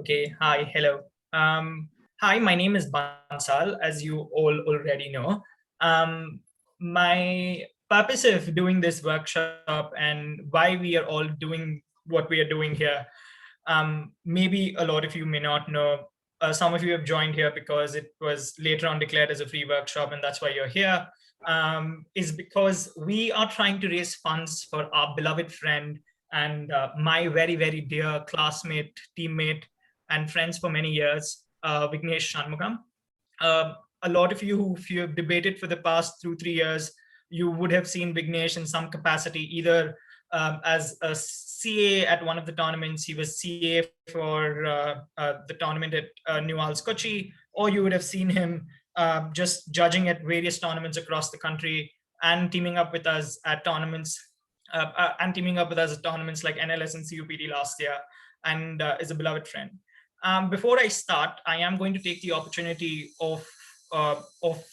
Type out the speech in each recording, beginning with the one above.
Okay, hi, hello. Hi, my name is Bansal, as you all already know. Um, my purpose of doing this workshop and why we are all doing what we are doing here, maybe a lot of you may not know. Some of you have joined here because it was later on declared as a free workshop, and that's why you're here. Is because we are trying to raise funds for our beloved friend and my very, very dear classmate, teammate, and friends for many years, Vignesh Shanmugam. A lot of you who you have debated for the past 2-3 years, you would have seen Vignesh in some capacity, either as a CA at one of the tournaments. He was CA for the tournament at New Al's Kochi, or you would have seen him just judging at various tournaments across the country and teaming up with us at tournaments like NLS and CUPD last year, and is a beloved friend. Before I start, I am going to take the opportunity of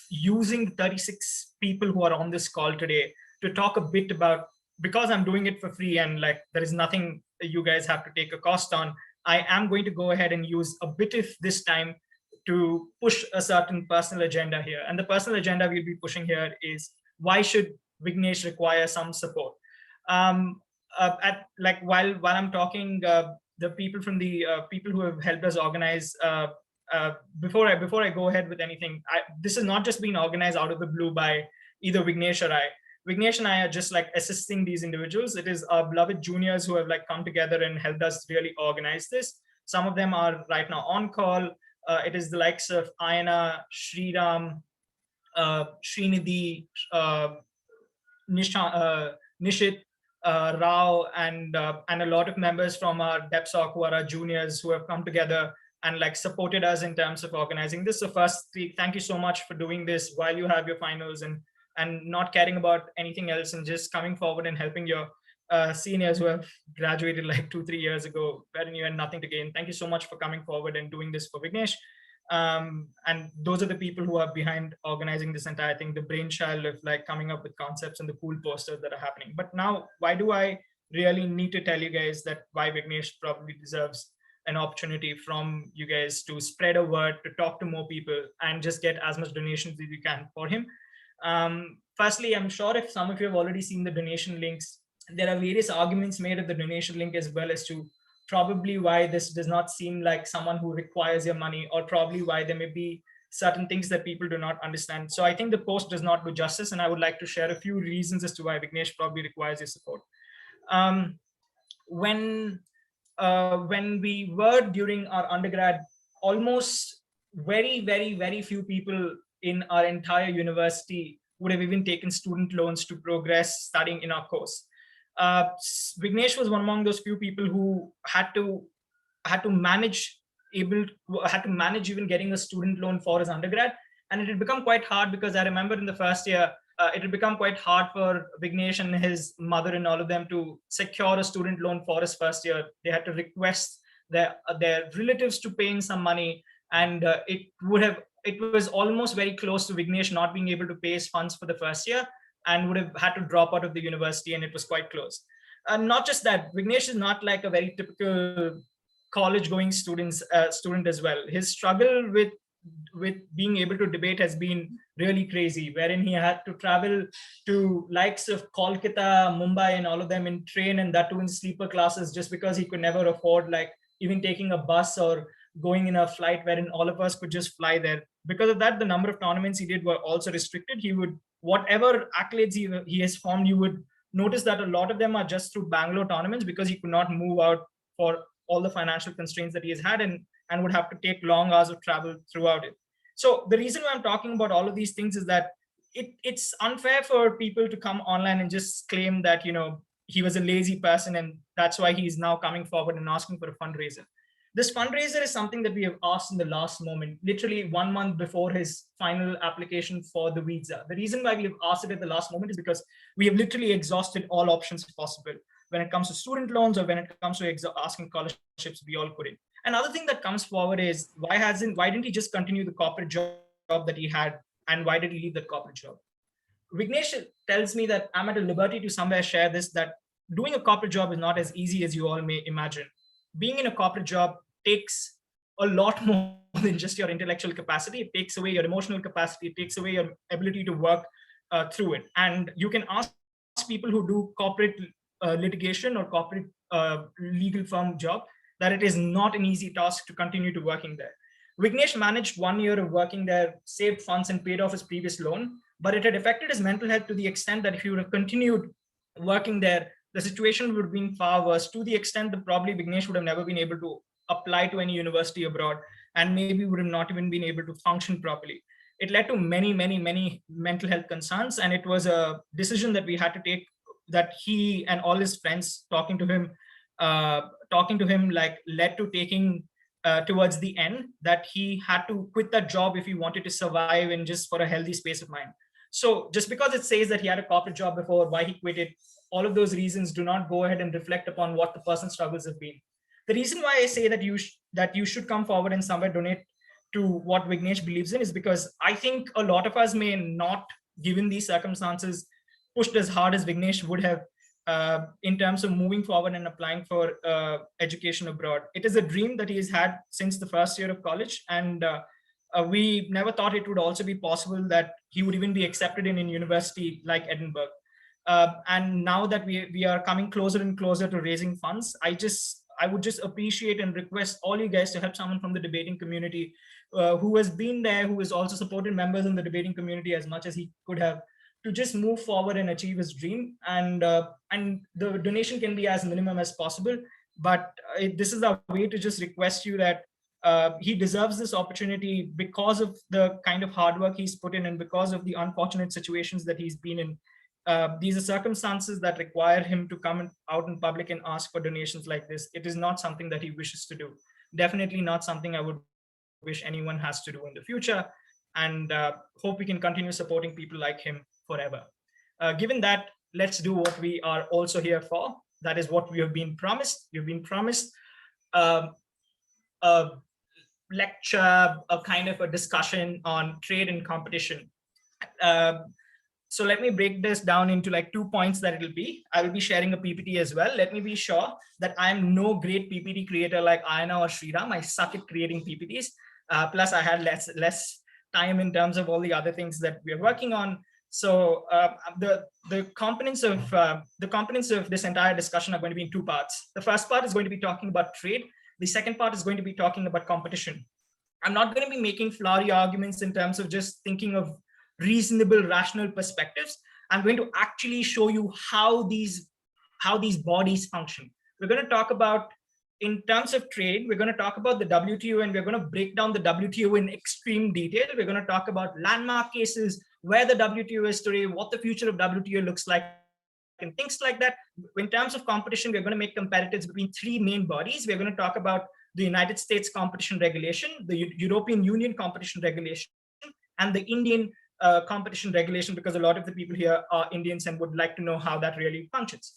using 36 people who are on this call today to talk a bit about, because I'm doing it for free and like there is nothing you guys have to take a cost on. I am going to go ahead and use a bit of this time to push a certain personal agenda here. And the personal agenda we'll be pushing here is, why should Vignesh require some support? While I'm talking, the people from the people who have helped us organize. Before I go ahead with anything, this has not just been organized out of the blue by either Vignesh or I. Vignesh and I are just like assisting these individuals. It is our beloved juniors who have like come together and helped us really organize this. Some of them are right now on call. It is the likes of Ayana, Sriram, Srinidhi, Nishit, Rao, and a lot of members from our DepSoc who are our juniors who have come together and like supported us in terms of organizing this. So first, thank you so much for doing this while you have your finals and not caring about anything else and just coming forward and helping your seniors who have graduated like 2-3 years ago, wherein you had nothing to gain. Thank you so much for coming forward and doing this for Vignesh. And those are the people who are behind organizing this entire thing, the brainchild of like coming up with concepts and the cool posters that are happening. But now, why do I really need to tell you guys that why Vignesh probably deserves an opportunity from you guys to spread a word, to talk to more people, and just get as much donations as you can for him? Firstly, I'm sure if some of you have already seen the donation links, there are various arguments made of the donation link as well as to probably why this does not seem like someone who requires your money, or probably why there may be certain things that people do not understand. So I think the post does not do justice, and I would like to share a few reasons as to why Vignesh probably requires your support. When we were during our undergrad, almost very, very, very few people in our entire university would have even taken student loans to progress studying in our course. Vignesh was one among those few people who had to manage even getting a student loan for his undergrad, and it had become quite hard because I remember in the first year it had become quite hard for Vignesh and his mother and all of them to secure a student loan for his first year. They had to request their relatives to pay in some money, and it was almost very close to Vignesh not being able to pay his funds for the first year and would have had to drop out of the university, and it was quite close. And not just that, Vignesh is not like a very typical college-going student as well. His struggle with being able to debate has been really crazy, wherein he had to travel to likes of Kolkata, Mumbai, and all of them in train, and that too in sleeper classes, just because he could never afford like even taking a bus or going in a flight wherein all of us could just fly there. Because of that, the number of tournaments he did were also restricted. He would, whatever accolades he has formed, you would notice that a lot of them are just through Bangalore tournaments, because he could not move out for all the financial constraints that he has had, and would have to take long hours of travel throughout it. So the reason why I'm talking about all of these things is that it's unfair for people to come online and just claim that, he was a lazy person and that's why he's now coming forward and asking for a fundraiser. This fundraiser is something that we have asked in the last moment, literally 1 month before his final application for the visa. The reason why we have asked it at the last moment is because we have literally exhausted all options possible. When it comes to student loans or when it comes to asking scholarships, we all couldn't. Another thing that comes forward is, why didn't he just continue the corporate job that he had, and why did he leave that corporate job? Vignesh tells me that I'm at a liberty to somewhere share this, that doing a corporate job is not as easy as you all may imagine. Being in a corporate job takes a lot more than just your intellectual capacity. It takes away your emotional capacity. It takes away your ability to work through it. And you can ask people who do corporate litigation or corporate legal firm job that it is not an easy task to continue to working there. Vignesh managed 1 year of working there, saved funds, and paid off his previous loan, but it had affected his mental health to the extent that if he would have continued working there, the situation would have been far worse, to the extent that probably Vignesh would have never been able to apply to any university abroad, and maybe would have not even been able to function properly. It led to many, many, many mental health concerns, and it was a decision that we had to take, that he and all his friends talking to him like led to taking towards the end, that he had to quit that job if he wanted to survive and just for a healthy space of mind. So just because it says that he had a corporate job before, why he quit it, all of those reasons do not go ahead and reflect upon what the person's struggles have been. The reason why I say that you should come forward and somewhere donate to what Vignesh believes in is because I think a lot of us may not, given these circumstances, pushed as hard as Vignesh would have in terms of moving forward and applying for education abroad. It is a dream that he has had since the first year of college, and we never thought it would also be possible that he would even be accepted in a university like Edinburgh. And now that we are coming closer and closer to raising funds, I would just appreciate and request all you guys to help someone from the debating community who has been there, who has also supported members in the debating community as much as he could have, to just move forward and achieve his dream. And the donation can be as minimum as possible, but this is a way to just request you that he deserves this opportunity because of the kind of hard work he's put in and because of the unfortunate situations that he's been in. These are circumstances that require him to come out in public and ask for donations like this. It is not something that he wishes to do. Definitely not something I would wish anyone has to do in the future. And hope we can continue supporting people like him forever. Given that, let's do what we are also here for. That is what we have been promised. We've been promised a lecture, a kind of a discussion on trade and competition. So let me break this down into like 2 points that it'll be. I will be sharing a PPT as well. Let me be sure that I'm no great PPT creator like Ayana or Sriram. I suck at creating PPTs. Plus I had less time in terms of all the other things that we are working on. So the components of this entire discussion are going to be in 2 parts. The first part is going to be talking about trade. The second part is going to be talking about competition. I'm not going to be making flowery arguments in terms of just thinking of reasonable, rational perspectives. I'm going to actually show you how these bodies function. We're going to talk about, in terms of trade, we're going to talk about the WTO, and we're going to break down the WTO in extreme detail. We're going to talk about landmark cases, where the WTO is today, what the future of WTO looks like, and things like that. In terms of competition, we're going to make comparatives between 3 main bodies. We're going to talk about the United States competition regulation, the European Union competition regulation, and the Indian competition regulation, because a lot of the people here are Indians and would like to know how that really functions.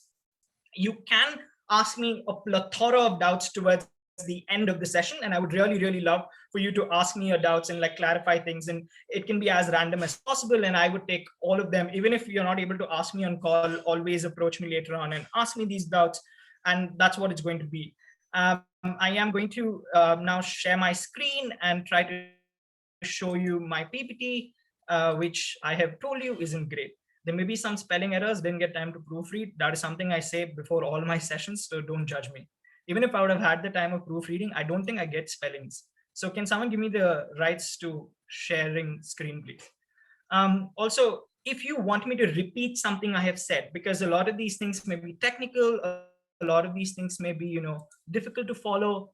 You can ask me a plethora of doubts towards the end of the session, and I would really, really love for you to ask me your doubts and like clarify things, and it can be as random as possible, and I would take all of them. Even if you're not able to ask me on call, always approach me later on and ask me these doubts, and that's what it's going to be. I am going to now share my screen and try to show you my PPT, which I have told you isn't great. There may be some spelling errors, didn't get time to proofread. That is something I say before all my sessions, so don't judge me. Even if I would have had the time of proofreading, I don't think I get spellings. So can someone give me the rights to sharing screen, please? Also, if you want me to repeat something I have said, because a lot of these things may be technical, a lot of these things may be, difficult to follow,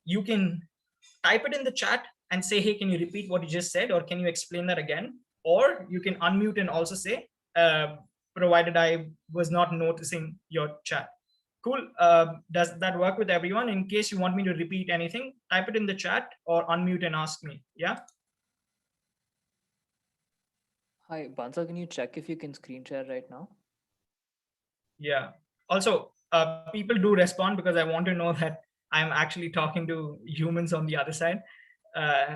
you can type it in the chat and say, hey, can you repeat what you just said? Or can you explain that again? Or you can unmute and also say, provided I was not noticing your chat. Cool. Does that work with everyone? In case you want me to repeat anything, type it in the chat or unmute and ask me. Yeah. Hi, Bansal, can you check if you can screen share right now? Yeah. Also, people do respond because I want to know that I'm actually talking to humans on the other side.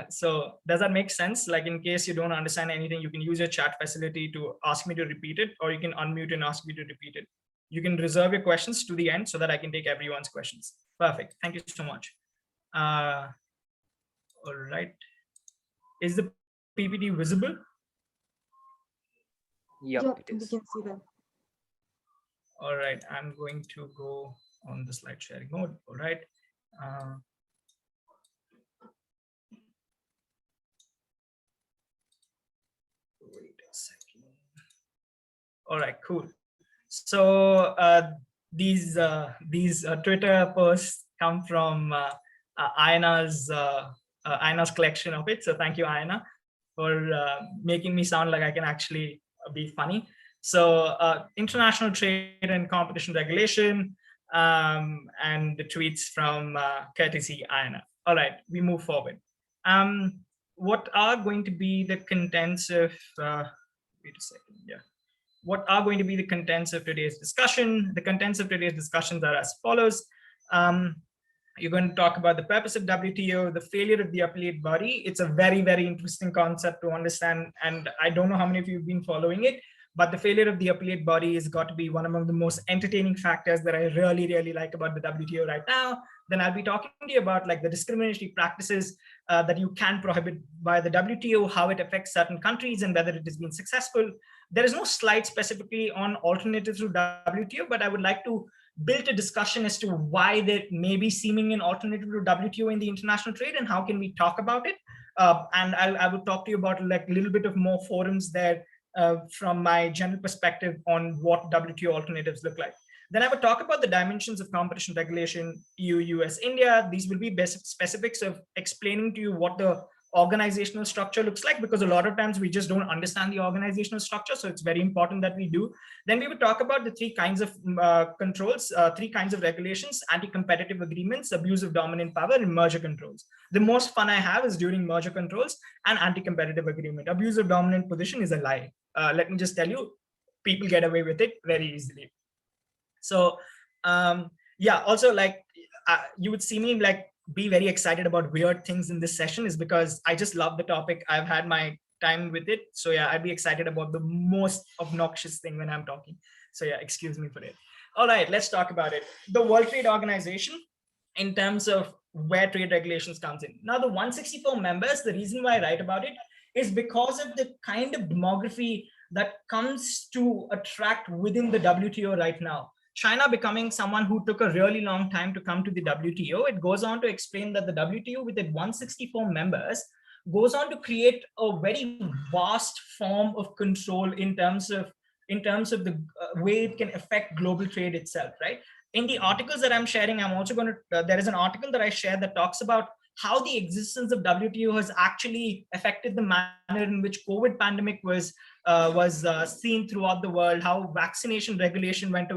So does that make sense? Like, in case you don't understand anything, you can use your chat facility to ask me to repeat it, or you can unmute and ask me to repeat it. You can reserve your questions to the end so that I can take everyone's questions. Perfect. Thank you so much. All right. Is the PPT visible? Yep, Yeah, it we is. can see that. All right. I'm going to go on the slide sharing mode. All right. Uh, wait a second. All right, cool. So these Twitter posts come from Ayana's collection of it. So thank you, Ayana, for making me sound like I can actually be funny. So international trade and competition regulation, and the tweets from courtesy Ayana. All right, we move forward. Um, what are going to be the contents of? Wait a second. Yeah, what are going to be the contents of today's discussion. The contents of today's discussions are as follows. Um, you're going to talk about the purpose of WTO, the failure of the appellate body. It's a very, very interesting concept to understand. And I don't know how many of you have been following it, but the failure of the appellate body has got to be one among the most entertaining factors that I really, really like about the WTO right now. Then I'll be talking to you about like the discriminatory practices that you can prohibit by the WTO, how it affects certain countries and whether it has been successful. There is no slide specifically on alternatives to WTO, but I would like to build a discussion as to why there may be seeming an alternative to WTO in the international trade and how can we talk about it. And I will talk to you about like a little bit of more forums there from my general perspective on what WTO alternatives look like. Then I would talk about the dimensions of competition regulation, EU, US, India. These will be basic specifics of explaining to you what the organizational structure looks like, because a lot of times we just don't understand the organizational structure. So it's very important that we do. Then we would talk about the three kinds of controls, three kinds of regulations: anti-competitive agreements, abuse of dominant power, and merger controls. The most fun I have is during merger controls and anti-competitive agreement. Abuse of dominant position is a lie. Let me just tell you, people get away with it very easily. So yeah, also like you would see me like be very excited about weird things in this session is because I just love the topic. I've had my time with it. So yeah, I'd be excited about the most obnoxious thing when I'm talking. So yeah, excuse me for it. All right, let's talk about it. The World Trade Organization, in terms of where trade regulations comes in. Now the 164 members, the reason why I write about it is because of the kind of demography that comes to attract within the WTO right now. China becoming someone who took a really long time to come to the WTO. It goes on to explain that the WTO with its 164 members goes on to create a very vast form of control in terms of the way it can affect global trade itself, right? In the articles that I'm sharing, I'm also going to, there is an article that I shared that talks about how the existence of WTO has actually affected the manner in which COVID pandemic was seen throughout the world, how vaccination regulation went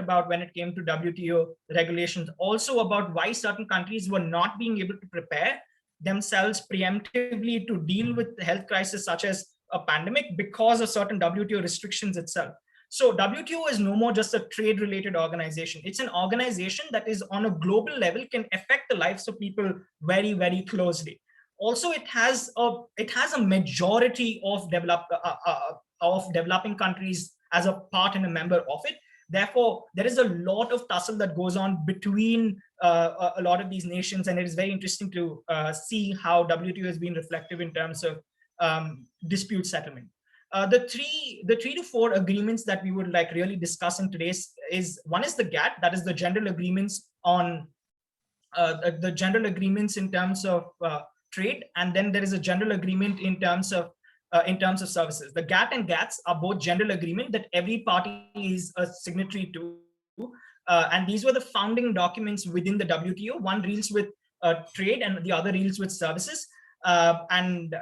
about when it came to WTO regulations, also about why certain countries were not being able to prepare themselves preemptively to deal with the health crisis such as a pandemic because of certain WTO restrictions itself. So WTO is no more just a trade related organization. It's an organization that is on a global level, can affect the lives of people very, very closely. Also, it has a majority of developing countries as a part and a member of it. Therefore, there is a lot of tussle that goes on between a lot of these nations, and it is very interesting to see how WTO has been reflective in terms of dispute settlement. The three to four agreements that we would like really discuss in today's is one is the GATT, that is the general agreements on the general agreements in terms of trade, and then there is a general agreement in terms of services. The GATT and GATS are both general agreement that every party is a signatory to, and these were the founding documents within the WTO. One deals with trade, and the other deals with services. And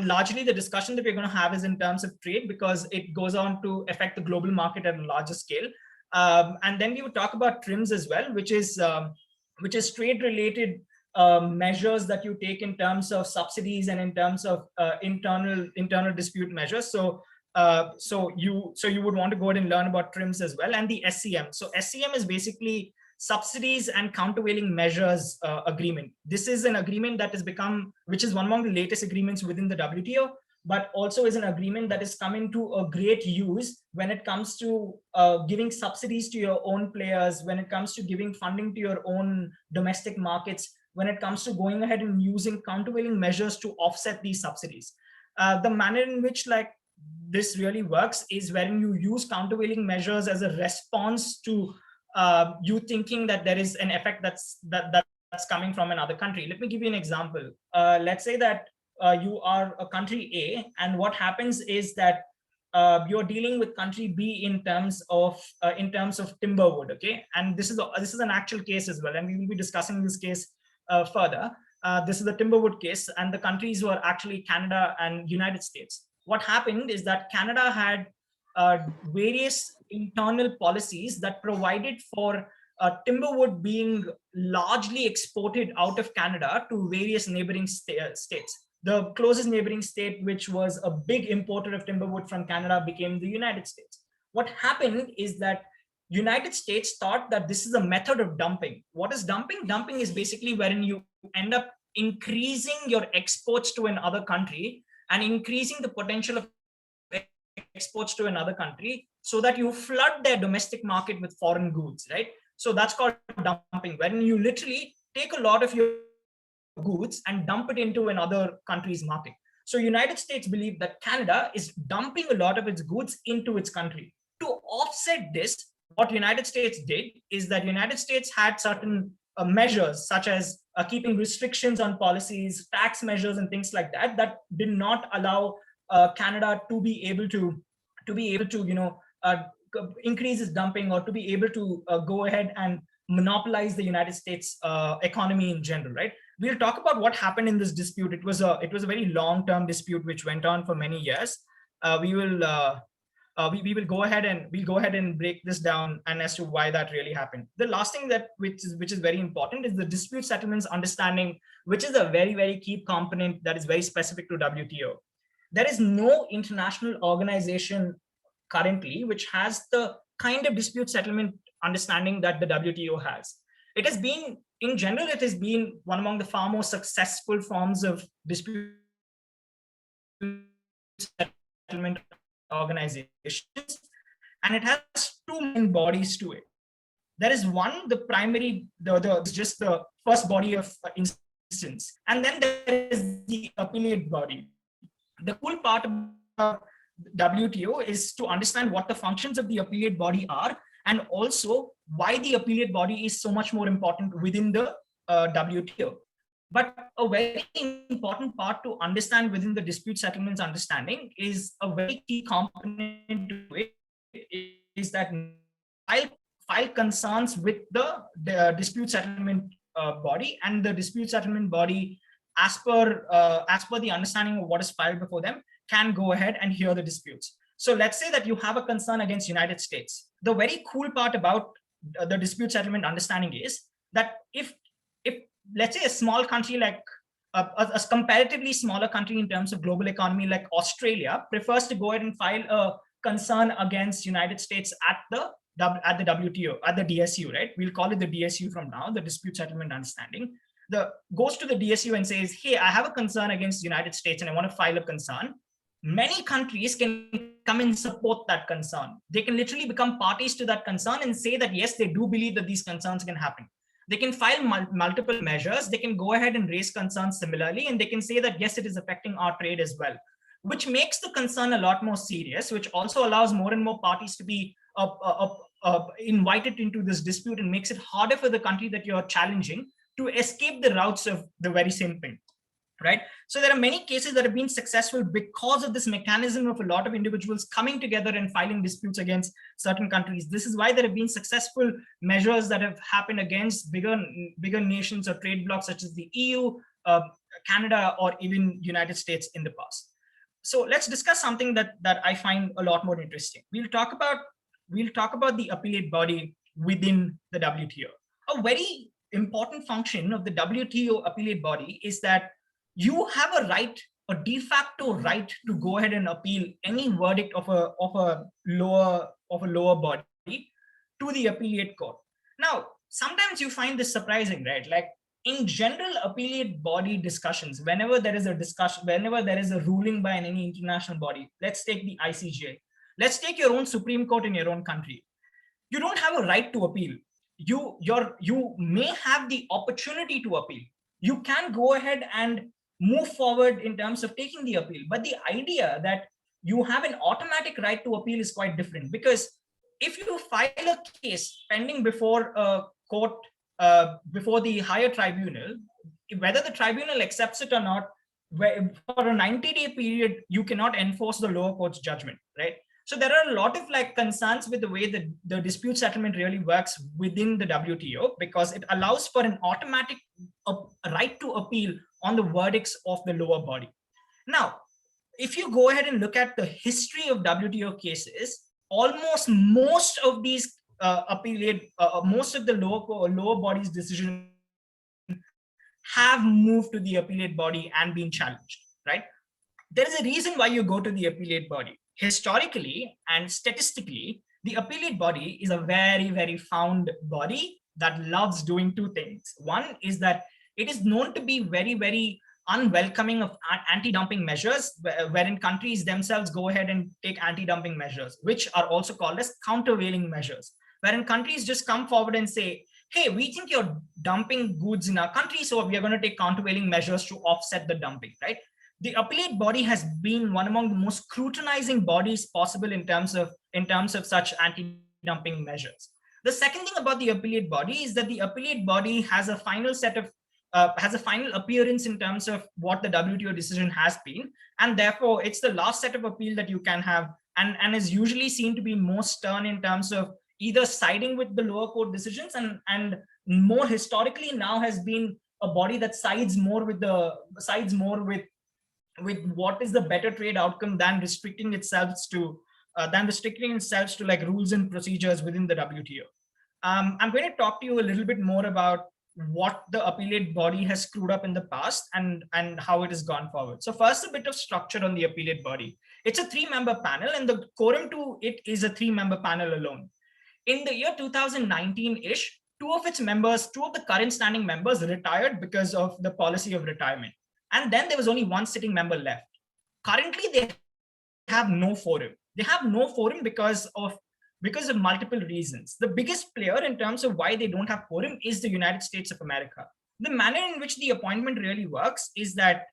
largely the discussion that we're going to have is in terms of trade because it goes on to affect the global market at a larger scale. And then we would talk about TRIMS as well, which is trade related measures that you take in terms of subsidies and in terms of internal dispute measures. So you would want to go ahead and learn about TRIMS as well, and the SCM. So SCM is basically subsidies and countervailing measures agreement. This is an agreement that has become, which is one among the latest agreements within the WTO, but also is an agreement that is coming to a great use when it comes to giving subsidies to your own players, when it comes to giving funding to your own domestic markets. when it comes to going ahead and using countervailing measures to offset these subsidies. The manner in which this really works is when you use countervailing measures as a response to you thinking that there is an effect that's coming from another country. Let me give you an example. Let's say that you are a country A, and what happens is that you're dealing with country B in terms of timber wood. Okay, and this is an actual case as well, and we will be discussing this case further. This is the timberwood case, and the countries were actually Canada and United States. What happened is that Canada had various internal policies that provided for timberwood being largely exported out of Canada to various neighboring states. The closest neighboring state, which was a big importer of timberwood from Canada, became the United States. What happened is that United States thought that this is a method of dumping. What is dumping? Dumping is basically wherein you end up increasing your exports to another country and increasing the potential of exports to another country so that you flood their domestic market with foreign goods, right? So that's called dumping, wherein you literally take a lot of your goods and dump it into another country's market. So United States believe that Canada is dumping a lot of its goods into its country. To offset this, what United States did is that United States had certain measures, such as keeping restrictions on policies, tax measures, and things like that, that did not allow Canada to be able to increase its dumping, or to be able to go ahead and monopolize the United States economy in general, right? We'll talk about what happened in this dispute. It was a very long-term dispute which went on for many years. We will go ahead and break this down and as to why that really happened. The last thing that which is very important is the dispute settlements understanding, which is a very, very key component that is very specific to WTO. There is no international organization currently which has the kind of dispute settlement understanding that the WTO has. It has been, in general, it has been one among the far more successful forms of dispute settlement organizations, and it has two main bodies to it. There is one, the primary, just the first body of instance, and then there is the appellate body. The cool part about WTO is to understand what the functions of the appellate body are, and also why the appellate body is so much more important within the WTO. But a very important part to understand within the dispute settlements understanding is a very key component to it is that file concerns with the dispute settlement body, and the dispute settlement body, as per the understanding of what is filed before them, can go ahead and hear the disputes. So let's say that you have a concern against United States. The very cool part about the dispute settlement understanding is that if let's say a small country like a comparatively smaller country in terms of global economy like Australia prefers to go ahead and file a concern against United States at the WTO, at the DSU, right? We'll call it the DSU from now, the dispute settlement understanding. Goes to the DSU and says, hey, I have a concern against the United States and I want to file a concern. Many countries can come and support that concern. They can literally become parties to that concern and say that, yes, they do believe that these concerns can happen. They can file multiple measures. They can go ahead and raise concerns similarly, and they can say that, yes, it is affecting our trade as well, which makes the concern a lot more serious, which also allows more and more parties to be invited into this dispute and makes it harder for the country that you're challenging to escape the routes of the very same thing, right? So there are many cases that have been successful because of this mechanism of a lot of individuals coming together and filing disputes against certain countries. This is why there have been successful measures that have happened against bigger nations or trade blocs such as the EU, Canada, or even United States in the past. So let's discuss something that I find a lot more interesting. We'll talk about the appellate body within the WTO. A very important function of the WTO appellate body is that you have a right, a de facto right, to go ahead and appeal any verdict of a lower body to the appellate court. Now, sometimes you find this surprising, right? Like in general appellate body discussions, whenever there is a ruling by any international body, let's take the ICJ, let's take your own Supreme Court in your own country. You don't have a right to appeal. You may have the opportunity to appeal. you can go ahead and move forward in terms of taking the appeal. But the idea that you have an automatic right to appeal is quite different, because if you file a case pending before a court, before the higher tribunal, whether the tribunal accepts it or not, for a 90-day period, you cannot enforce the lower court's judgment, right? So there are a lot of like concerns with the way that the dispute settlement really works within the WTO, because it allows for an automatic right to appeal on the verdicts of the lower body. Now, if you go ahead and look at the history of WTO cases, almost most of these most of the lower body's decision have moved to the appellate body and been challenged, right? There is a reason why you go to the appellate body. Historically and statistically, the appellate body is a very, very found body that loves doing two things. One is that it is known to be very, very unwelcoming of anti-dumping measures, wherein countries themselves go ahead and take anti-dumping measures, which are also called as countervailing measures, wherein countries just come forward and say, hey, we think you're dumping goods in our country, so we are going to take countervailing measures to offset the dumping, right? The appellate body has been one among the most scrutinizing bodies possible in terms of such anti-dumping measures. The second thing about the appellate body is that the appellate body has a final set of has a final appearance in terms of what the WTO decision has been, and therefore it's the last set of appeal that you can have, and is usually seen to be more stern in terms of either siding with the lower court decisions, and more historically now has been a body that sides more with what is the better trade outcome than restricting itself to like rules and procedures within the WTO. I'm going to talk to you a little bit more about what the appellate body has screwed up in the past and how it has gone forward. So first, a bit of structure on the appellate body. It's a 3-member panel, and the quorum to it is a 3-member panel alone. In the year 2019-ish, two of the current standing members retired because of the policy of retirement. And then there was only one sitting member left. Currently, they have no forum. They have no forum because of multiple reasons. The biggest player in terms of why they don't have quorum is the United States of America. The manner in which the appointment really works is that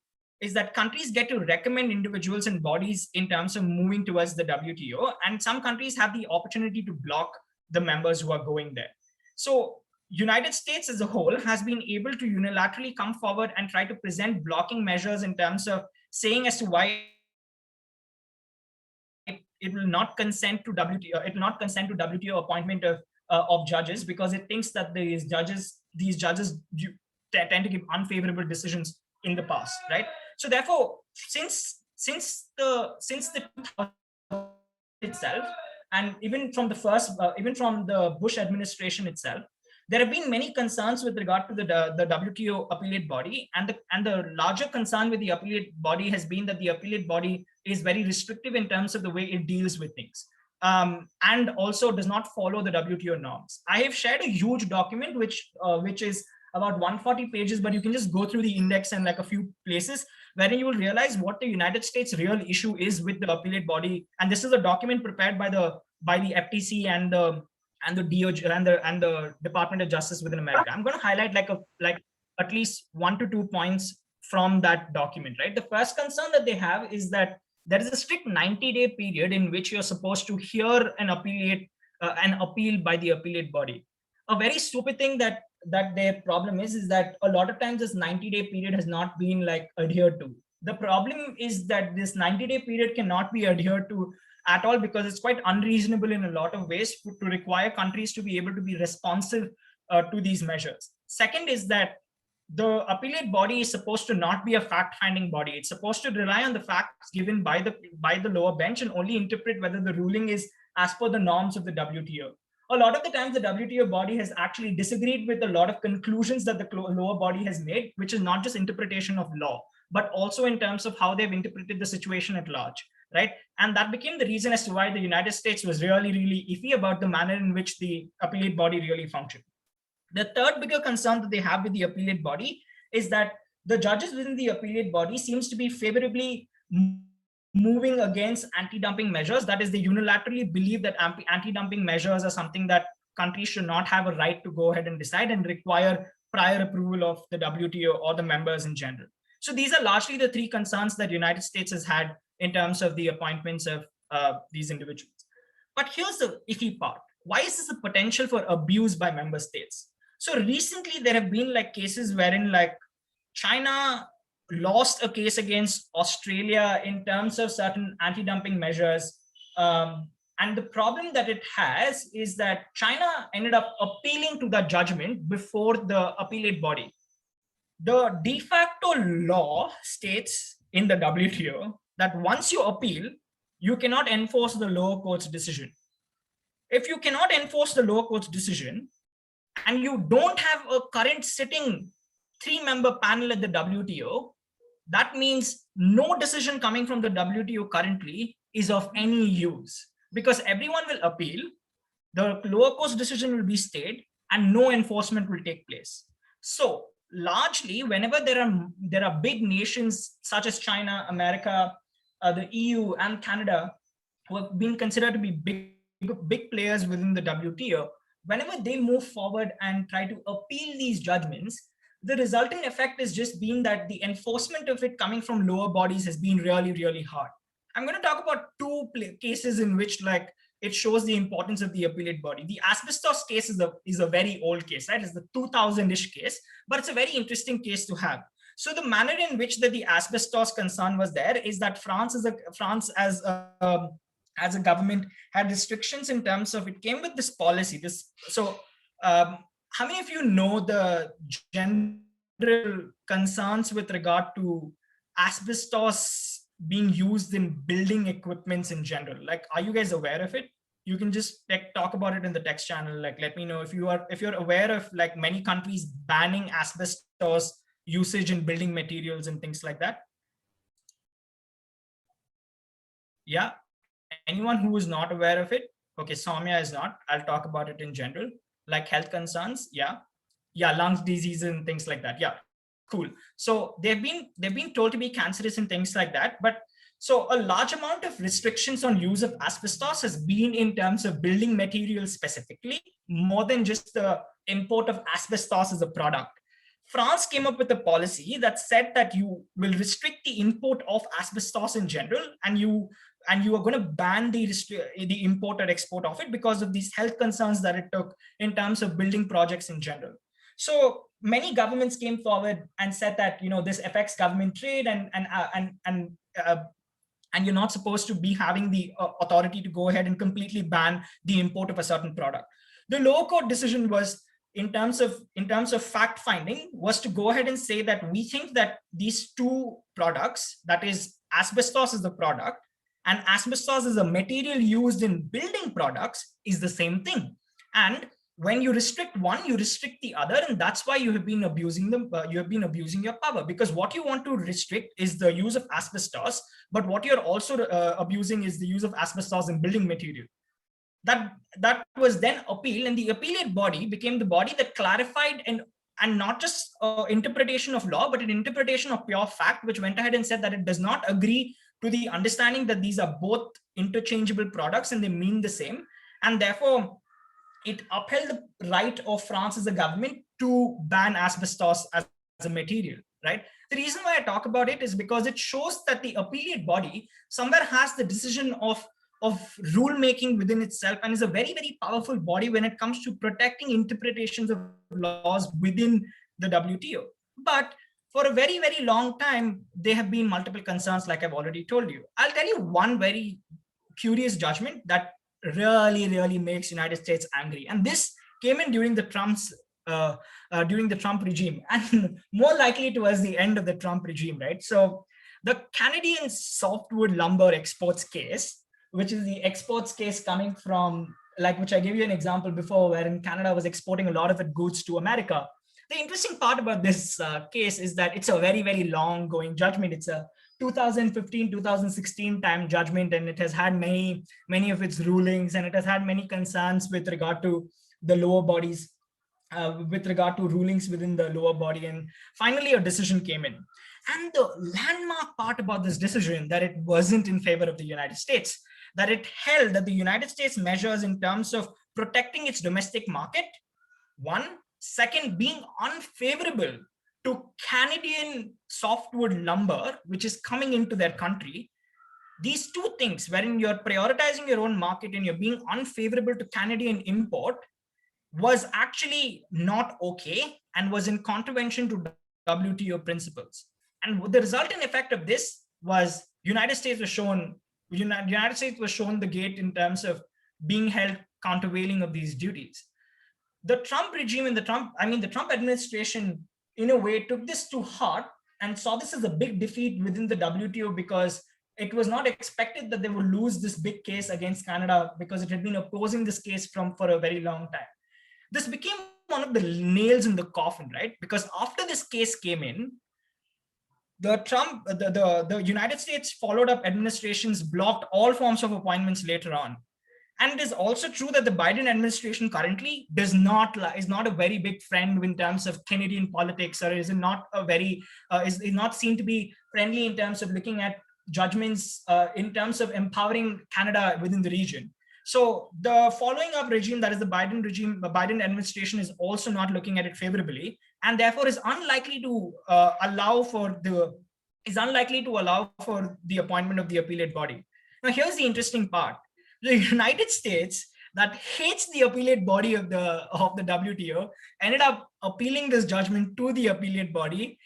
countries get to recommend individuals and bodies in terms of moving towards the WTO, and some countries have the opportunity to block the members who are going there. So United States as a whole has been able to unilaterally come forward and try to present blocking measures in terms of saying as to why it will not consent to WTO appointment of judges, because it thinks that these judges tend to give unfavorable decisions in the past, right? So therefore, since the 2000 itself, and even from the Bush administration itself, there have been many concerns with regard to the WTO appellate body, and the larger concern with the appellate body has been that the appellate body is very restrictive in terms of the way it deals with things, and also does not follow the WTO norms. I have shared a huge document which is about 140 pages, but you can just go through the index and like a few places wherein you will realize what the United States real issue is with the appellate body. And this is a document prepared by the FTC and the DOJ and the Department of Justice within America. I'm going to highlight like at least 1 to 2 points from that document, right? The first concern that they have is that there is a strict 90-day period in which you're supposed to hear an appeal by the appellate body. A very stupid thing that their problem is that a lot of times this 90-day period has not been like adhered to. The problem is that this 90-day period cannot be adhered to at all, because it's quite unreasonable in a lot of ways to require countries to be able to be responsive to these measures. Second is that the appellate body is supposed to not be a fact-finding body. It's supposed to rely on the facts given by the lower bench and only interpret whether the ruling is as per the norms of the WTO. A lot of the times the WTO body has actually disagreed with a lot of conclusions that the lower body has made, which is not just interpretation of law, but also in terms of how they've interpreted the situation at large, right? And that became the reason as to why the United States was really, really iffy about the manner in which the appellate body really functioned. The third bigger concern that they have with the appellate body is that the judges within the appellate body seems to be favorably moving against anti-dumping measures. That is, they unilaterally believe that anti-dumping measures are something that countries should not have a right to go ahead and decide, and require prior approval of the WTO or the members in general. So these are largely the three concerns that the United States has had in terms of the appointments of these individuals. But here's the iffy part. Why is this a potential for abuse by member states? So recently there have been like cases wherein like China lost a case against Australia in terms of certain anti-dumping measures. And the problem that it has is that China ended up appealing to the judgment before the appellate body. The de facto law states in the WTO that once you appeal, you cannot enforce the lower court's decision. If you cannot enforce the lower court's decision and you don't have a current sitting 3-member panel at the WTO, that means no decision coming from the WTO currently is of any use, because everyone will appeal, the lower court's decision will be stayed, and no enforcement will take place. So largely, whenever there are big nations such as China, America, the EU, and Canada, who have been considered to be big players within the WTO, whenever they move forward and try to appeal these judgments, the resulting effect is just being that the enforcement of it coming from lower bodies has been really, really hard. I'm going to talk about two cases in which like it shows the importance of the appellate body. The asbestos case is a very old case, right? It's the 2000-ish case, but it's a very interesting case to have. So the manner in which the asbestos concern was there is that France as a government had restrictions in terms of, it came with this policy. How many of you know the general concerns with regard to asbestos being used in building equipments in general? Like, are you guys aware of it? You can just talk about it in the text channel. Like, let me know if you're aware of like many countries banning asbestos usage in building materials and things like that. Yeah. Anyone who is not aware of it? Okay, Soumya is not. I'll talk about it in general. Like health concerns, yeah, lungs disease and things like that. Yeah, cool. So they've been told to be cancerous and things like that. But so a large amount of restrictions on use of asbestos has been in terms of building materials specifically, more than just the import of asbestos as a product. France came up with a policy that said that you will restrict the import of asbestos in general, and you are going to ban the import or export of it because of these health concerns that it took in terms of building projects in general. So many governments came forward and said that, you know, this affects government trade, and you're not supposed to be having the authority to go ahead and completely ban the import of a certain product. The lower court decision was, in terms of fact finding, was to go ahead and say that we think that these two products, that is asbestos is the product and asbestos is a material used in building products, is the same thing. And when you restrict one, you restrict the other, and that's why you have been abusing them. You have been abusing your power, because what you want to restrict is the use of asbestos, but what you're also abusing is the use of asbestos in building material. That was then appealed, and the appellate body became the body that clarified and not just interpretation of law, but an interpretation of pure fact, which went ahead and said that it does not agree to the understanding that these are both interchangeable products and they mean the same, and therefore it upheld the right of France as a government to ban asbestos as a material, right? The reason why I talk about it is because it shows that the appellate body somewhere has the decision of rulemaking within itself, and is a very, very powerful body when it comes to protecting interpretations of laws within the WTO. But for a very, very long time, there have been multiple concerns, like I've already told you. I'll tell you one very curious judgment that really, really makes United States angry. And this came in during the Trump regime, and more likely towards the end of the Trump regime, right? So the Canadian softwood lumber exports case, which is the exports case coming from, like, which I gave you an example before, wherein Canada was exporting a lot of its goods to America. The interesting part about this case is that it's a very, very long going judgment. It's a 2015, 2016 time judgment, and it has had many of its rulings, and it has had many concerns with regard to the lower bodies, with regard to rulings within the lower body. And finally, a decision came in. And the landmark part about this decision, that it wasn't in favor of the United States, that it held that the United States measures in terms of protecting its domestic market, one, Second, being unfavorable to Canadian softwood lumber, which is coming into their country. These two things, wherein you're prioritizing your own market and you're being unfavorable to Canadian import, was actually not okay and was in contravention to WTO principles. And the resultant effect of this was United States was shown the gate in terms of being held countervailing of these duties. The Trump regime and the Trump administration, in a way, took this to heart and saw this as a big defeat within the WTO, because it was not expected that they would lose this big case against Canada, because it had been opposing this case for a very long time. This became one of the nails in the coffin, right? Because after this case came in, the United States followed up administrations blocked all forms of appointments later on. And it is also true that the Biden administration currently is not a very big friend in terms of Canadian politics, or is not seen to be friendly in terms of looking at judgments in terms of empowering Canada within the region. So the following up regime, that is the Biden administration, is also not looking at it favorably, and therefore is unlikely to allow for the appointment of the appellate body. Now, here's the interesting part. The United States, that hates the appellate body of the WTO, ended up appealing this judgment to the appellate body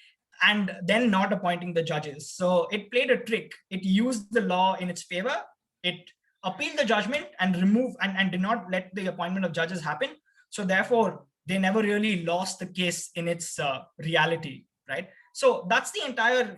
and then not appointing the judges. So it played a trick. It used the law in its favor. It appealed the judgment and did not let the appointment of judges happen. So therefore, they never really lost the case in its reality, right? So that's the entire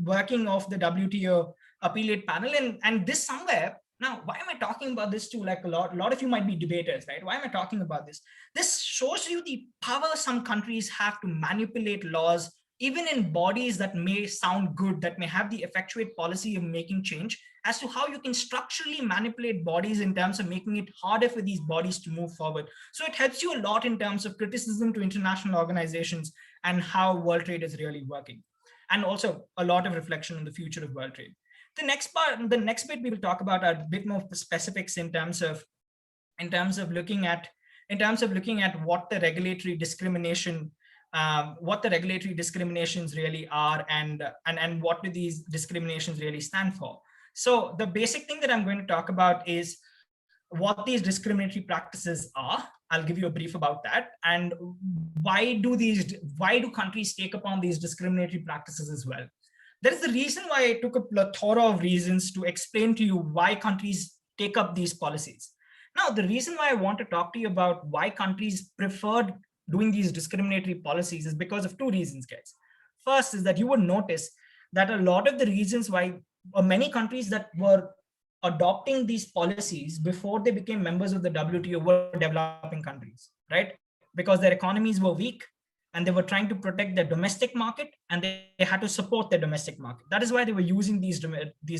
working of the WTO appellate panel. And this somewhere, now, why am I talking about this too? Like a lot of you might be debaters, right? Why am I talking about this? This shows you the power some countries have to manipulate laws, even in bodies that may sound good, that may have the effectuate policy of making change, as to how you can structurally manipulate bodies in terms of making it harder for these bodies to move forward. So it helps you a lot in terms of criticism to international organizations and how world trade is really working. And also a lot of reflection on the future of world trade. The next bit we will talk about are a bit more specifics in terms of looking at what the regulatory discriminations really are, and what do these discriminations really stand for. So the basic thing that I'm going to talk about is what these discriminatory practices are. I'll give you a brief about that, and why do countries take upon these discriminatory practices as well. That is the reason why I took a plethora of reasons to explain to you why countries take up these policies. Now, the reason why I want to talk to you about why countries preferred doing these discriminatory policies is because of two reasons, guys. First is that you would notice that a lot of the reasons why many countries that were adopting these policies before they became members of the WTO were developing countries, right? Because their economies were weak, and they were trying to protect their domestic market, and they had to support their domestic market. That is why they were using these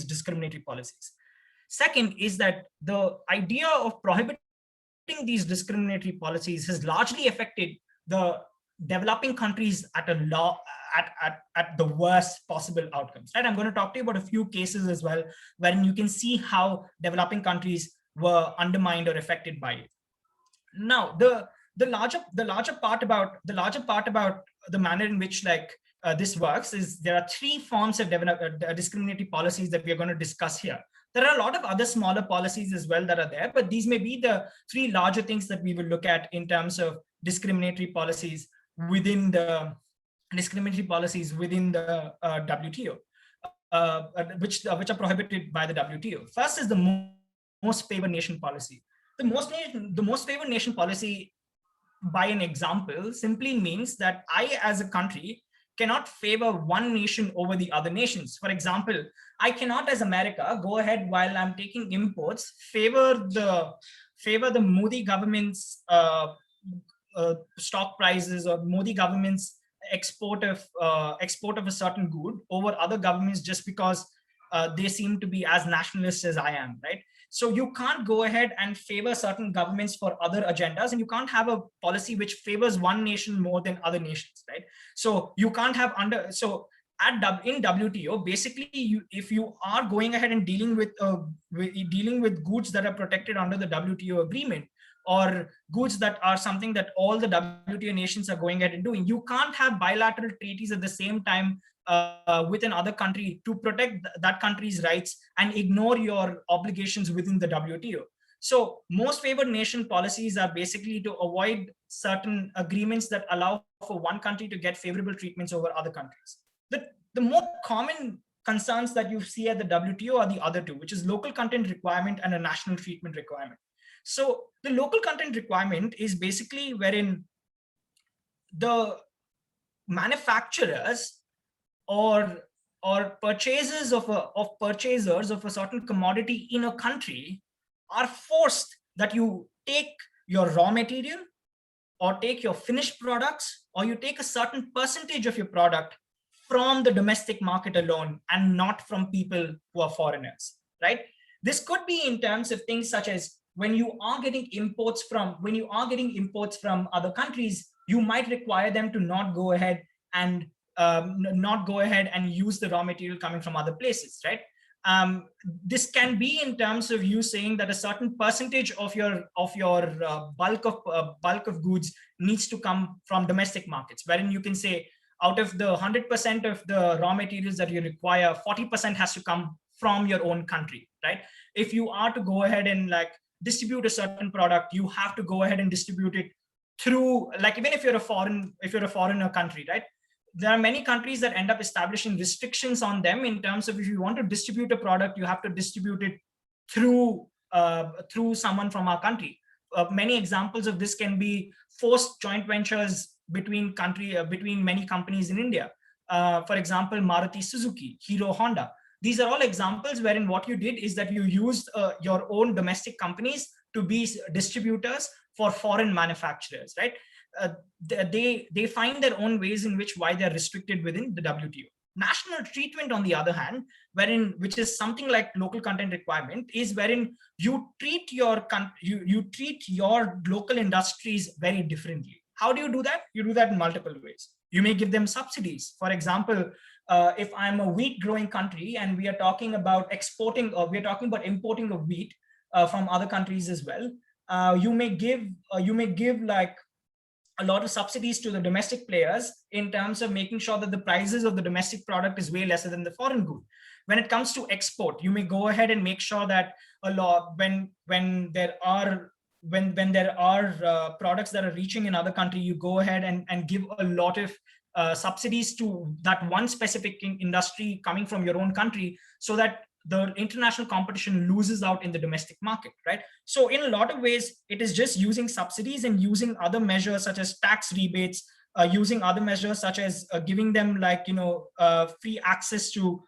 discriminatory policies. Second is that the idea of prohibiting these discriminatory policies has largely affected the developing countries at the worst possible outcomes. Right? I'm going to talk to you about a few cases as well, wherein you can see how developing countries were undermined or affected by it. Now, the larger part about the manner in which this works is there are three forms of discriminatory policies that we are going to discuss here. There are a lot of other smaller policies as well that are there, but these may be the three larger things that we will look at in terms of discriminatory policies within the WTO, which are prohibited by the WTO. First is the most favored nation policy. The most favored nation policy, by an example, simply means that I, as a country, cannot favor one nation over the other nations. For example, I cannot, as America, go ahead while I'm taking imports, favor the Modi government's stock prices or Modi government's export of a certain good over other governments just because they seem to be as nationalist as I am, right? So you can't go ahead and favor certain governments for other agendas, and you can't have a policy which favors one nation more than other nations, right? So you can't have in WTO, basically, if you are going ahead and dealing with goods that are protected under the WTO agreement, or goods that are something that all the WTO nations are going ahead and doing. You can't have bilateral treaties at the same time with another country to protect that country's rights and ignore your obligations within the WTO. So most favored nation policies are basically to avoid certain agreements that allow for one country to get favorable treatments over other countries. The more common concerns that you see at the WTO are the other two, which is local content requirement and a national treatment requirement. So the local content requirement is basically wherein the manufacturers or purchasers of a certain commodity in a country are forced that you take your raw material or take your finished products, or you take a certain percentage of your product from the domestic market alone and not from people who are foreigners, right? This could be in terms of things such as when you are getting imports from other countries, you might require them to not go ahead and use the raw material coming from other places, right? This can be in terms of you saying that a certain percentage of your bulk of goods needs to come from domestic markets, wherein you can say out of the 100% of the raw materials that you require, 40% has to come from your own country, right? If you are to go ahead and like distribute a certain product, you have to go ahead and distribute it through, like, even if you're a foreigner country, right? There are many countries that end up establishing restrictions on them in terms of if you want to distribute a product, you have to distribute it through someone from our country. Many examples of this can be forced joint ventures between many companies in India. For example, Maruti Suzuki, Hero Honda. These are all examples wherein what you did is that you used your own domestic companies to be distributors for foreign manufacturers, right? They find their own ways in why they're restricted within the WTO. National treatment, on the other hand, which is something like local content requirement, is wherein you treat your local industries very differently. How do you do that? You do that in multiple ways. You may give them subsidies. For example, if I'm a wheat growing country and we are talking about exporting, or we are talking about importing of wheat from other countries as well, you may give like a lot of subsidies to the domestic players in terms of making sure that the prices of the domestic product is way lesser than the foreign good. When it comes to export, you may go ahead and make sure that when there are products that are reaching another country, you go ahead and give a lot of subsidies to that one specific industry coming from your own country, so that the international competition loses out in the domestic market, right? So in a lot of ways, it is just using subsidies and using other measures such as tax rebates, using other measures such as giving them free access to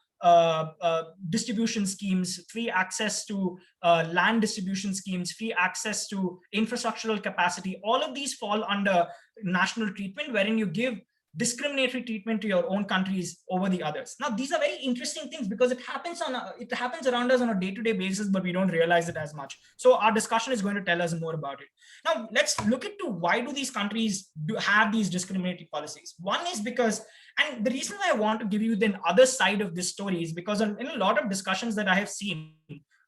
distribution schemes, free access to land distribution schemes, free access to infrastructural capacity. All of these fall under national treatment, wherein you give discriminatory treatment to your own countries over the others. Now, these are very interesting things because it happens around us on a day-to-day basis, but we don't realize it as much. So our discussion is going to tell us more about it. Now, let's look into why do these countries have these discriminatory policies. One is because, and the reason why I want to give you the other side of this story is because in a lot of discussions that I have seen,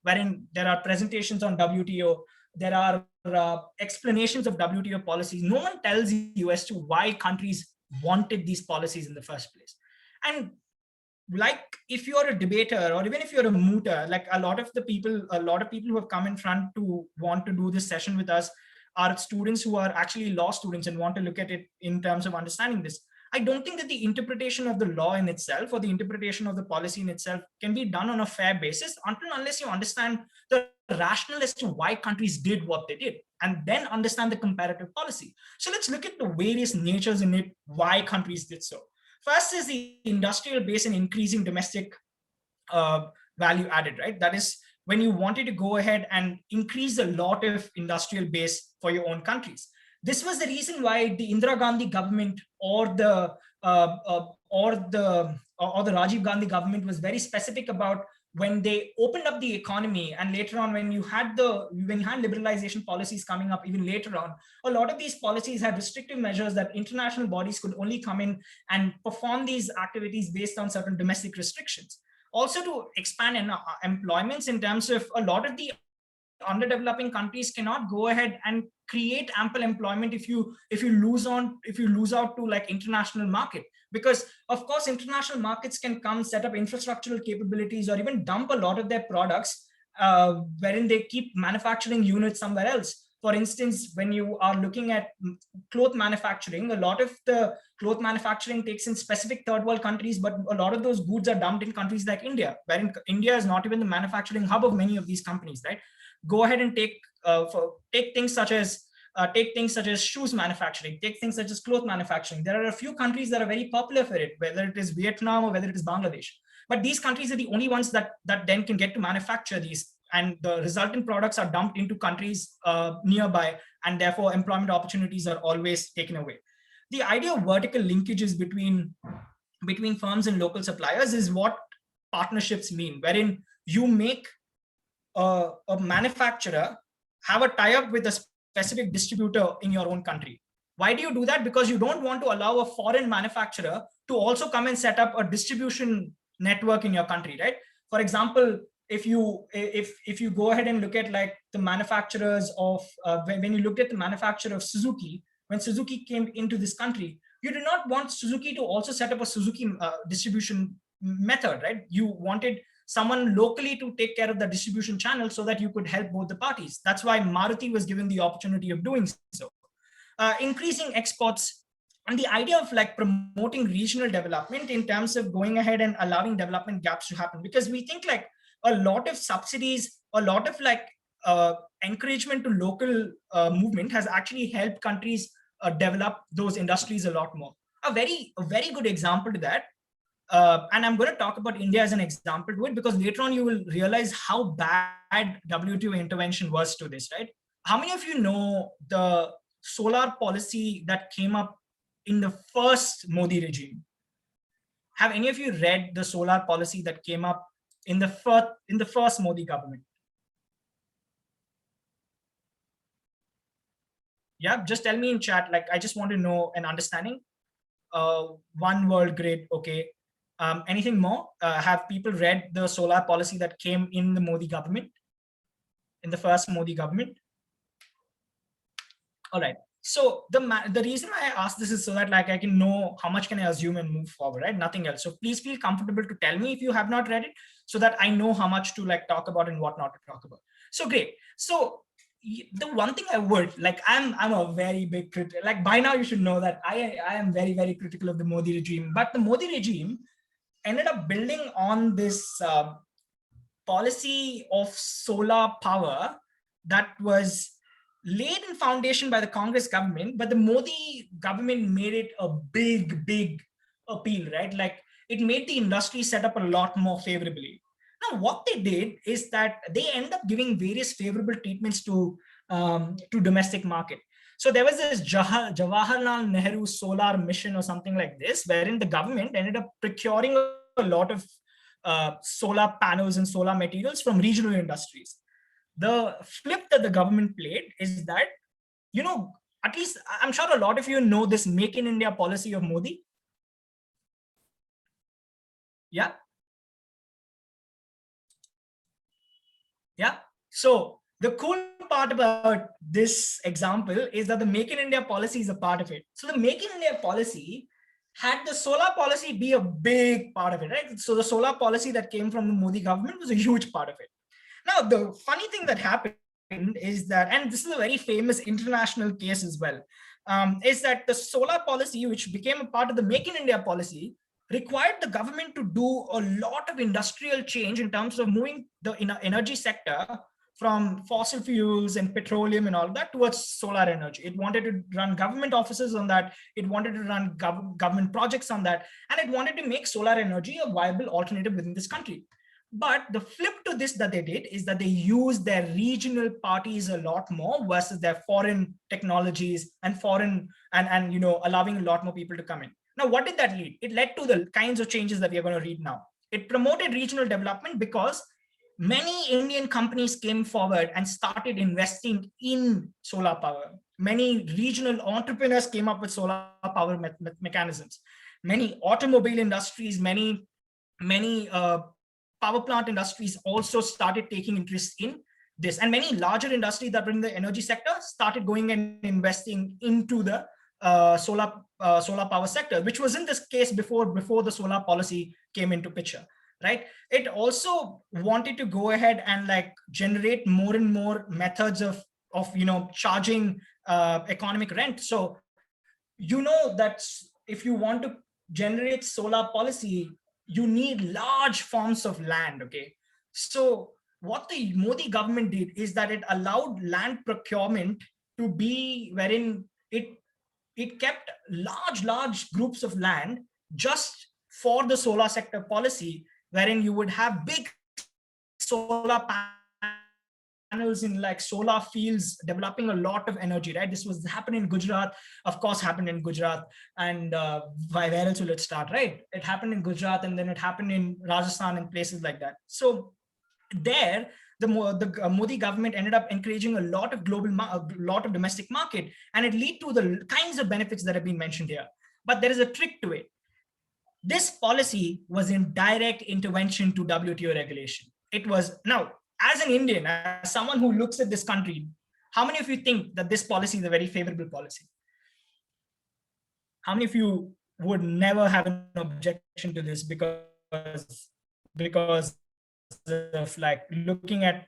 wherein there are presentations on WTO, there are explanations of WTO policies, no one tells you as to why countries wanted these policies in the first place. And like, if you're a debater or even if you're a mooter, like a lot of people who have come in front to want to do this session with us are students who are actually law students and want to look at it in terms of understanding this. I don't think that the interpretation of the law in itself or the interpretation of the policy in itself can be done on a fair basis unless you understand the rationale as to why countries did what they did, and then understand the comparative policy. So let's look at the various natures in it, why countries did so. First is the industrial base and increasing domestic value added, right? That is when you wanted to go ahead and increase a lot of industrial base for your own countries. This was the reason why the Indira Gandhi government or the Rajiv Gandhi government was very specific about when they opened up the economy, and later on when you had liberalization policies coming up even later on, a lot of these policies had restrictive measures that international bodies could only come in and perform these activities based on certain domestic restrictions. Also to expand employments in terms of a lot of the underdeveloping countries cannot go ahead and create ample employment if you lose out to like international market, because of course international markets can come set up infrastructural capabilities or even dump a lot of their products wherein they keep manufacturing units somewhere else. For instance, when you are looking at cloth manufacturing, a lot of the cloth manufacturing takes in specific third world countries, but a lot of those goods are dumped in countries like India, wherein India is not even the manufacturing hub of many of these companies, right? Go ahead and take things such as shoes manufacturing, take things such as cloth manufacturing. There are a few countries that are very popular for it, whether it is Vietnam or whether it is Bangladesh. But these countries are the only ones that then can get to manufacture these, and the resultant products are dumped into countries nearby, and therefore employment opportunities are always taken away. The idea of vertical linkages between firms and local suppliers is what partnerships mean, wherein you make a manufacturer have a tie-up with a specific distributor in your own country. Why do you do that? Because you don't want to allow a foreign manufacturer to also come and set up a distribution network in your country, right? For example, if you go ahead and look at like the manufacturers of when you looked at the manufacturer of Suzuki, when Suzuki came into this country, you did not want Suzuki to also set up a Suzuki distribution method, right? You wanted someone locally to take care of the distribution channel so that you could help both the parties. That's why Maruti was given the opportunity of doing so. Increasing exports, and the idea of like promoting regional development in terms of going ahead and allowing development gaps to happen, because we think like a lot of subsidies, a lot of like encouragement to local movement has actually helped countries develop those industries a lot more. A very good example to that, and I'm going to talk about India as an example to it, because later on you will realize how bad WTO intervention was to this, right? How many of you know the solar policy that came up in the first Modi regime? Have any of you read the solar policy that came up in the first Modi government? Yeah, just tell me in chat. Like, I just want to know an understanding. One world grid, okay. Anything more? Have people read the solar policy that came in the Modi government, in the first Modi government? All right. So the reason I ask this is so that like I can know how much can I assume and move forward, right? Nothing else. So please feel comfortable to tell me if you have not read it, so that I know how much to like talk about and what not to talk about. So great. So the one thing I would like, I'm a very big critic. Like by now you should know that I am very, very critical of the Modi regime. But the Modi regime ended up building on this policy of solar power that was laid in foundation by the Congress government, but the Modi government made it a big, big appeal, right? Like it made the industry set up a lot more favorably. Now, what they did is that they end up giving various favorable treatments to domestic market. So there was this Jawaharlal Nehru solar mission or something like this, wherein the government ended up procuring a lot of solar panels and solar materials from regional industries. The flip that the government played is that, you know, at least I'm sure a lot of you know this Make in India policy of Modi. Yeah. Yeah. So the cool part about this example is that the Make in India policy is a part of it. So the Make in India policy had the solar policy be a big part of it, right? So the solar policy that came from the Modi government was a huge part of it. Now, the funny thing that happened is that, and this is a very famous international case as well, is that the solar policy, which became a part of the Make in India policy, required the government to do a lot of industrial change in terms of moving the energy sector from fossil fuels and petroleum and all that towards solar energy. It wanted to run government offices on that. It wanted to run government projects on that. And it wanted to make solar energy a viable alternative within this country. But the flip to this that they did is that they used their regional parties a lot more versus their foreign technologies and foreign and you know, allowing a lot more people to come in. Now, what did that lead? It led to the kinds of changes that we are going to read now. It promoted regional development because many Indian companies came forward and started investing in solar power. Many regional entrepreneurs came up with solar power mechanisms. Many automobile industries, many power plant industries also started taking interest in this. And many larger industries that were in the energy sector started going and investing into the solar power sector, which wasn't this case before the solar policy came into picture, right? It also wanted to go ahead and like generate more and more methods of charging economic rent. So that if you want to generate solar policy, you need large forms of land. Okay, so what the Modi government did is that it allowed land procurement to be wherein it kept large groups of land just for the solar sector policy, wherein you would have big solar panels in like solar fields developing a lot of energy, right? This was happening in Gujarat, of course, happened in Gujarat. And where else will it start, right? It happened in Gujarat, and then it happened in Rajasthan and places like that. So there, the Modi government ended up encouraging a lot of lot of domestic market, and it led to the kinds of benefits that have been mentioned here. But there is a trick to it. This policy was in direct intervention to WTO regulation. It was, now, as an Indian, as someone who looks at this country, how many of you think that this policy is a very favorable policy? How many of you would never have an objection to this because of like looking at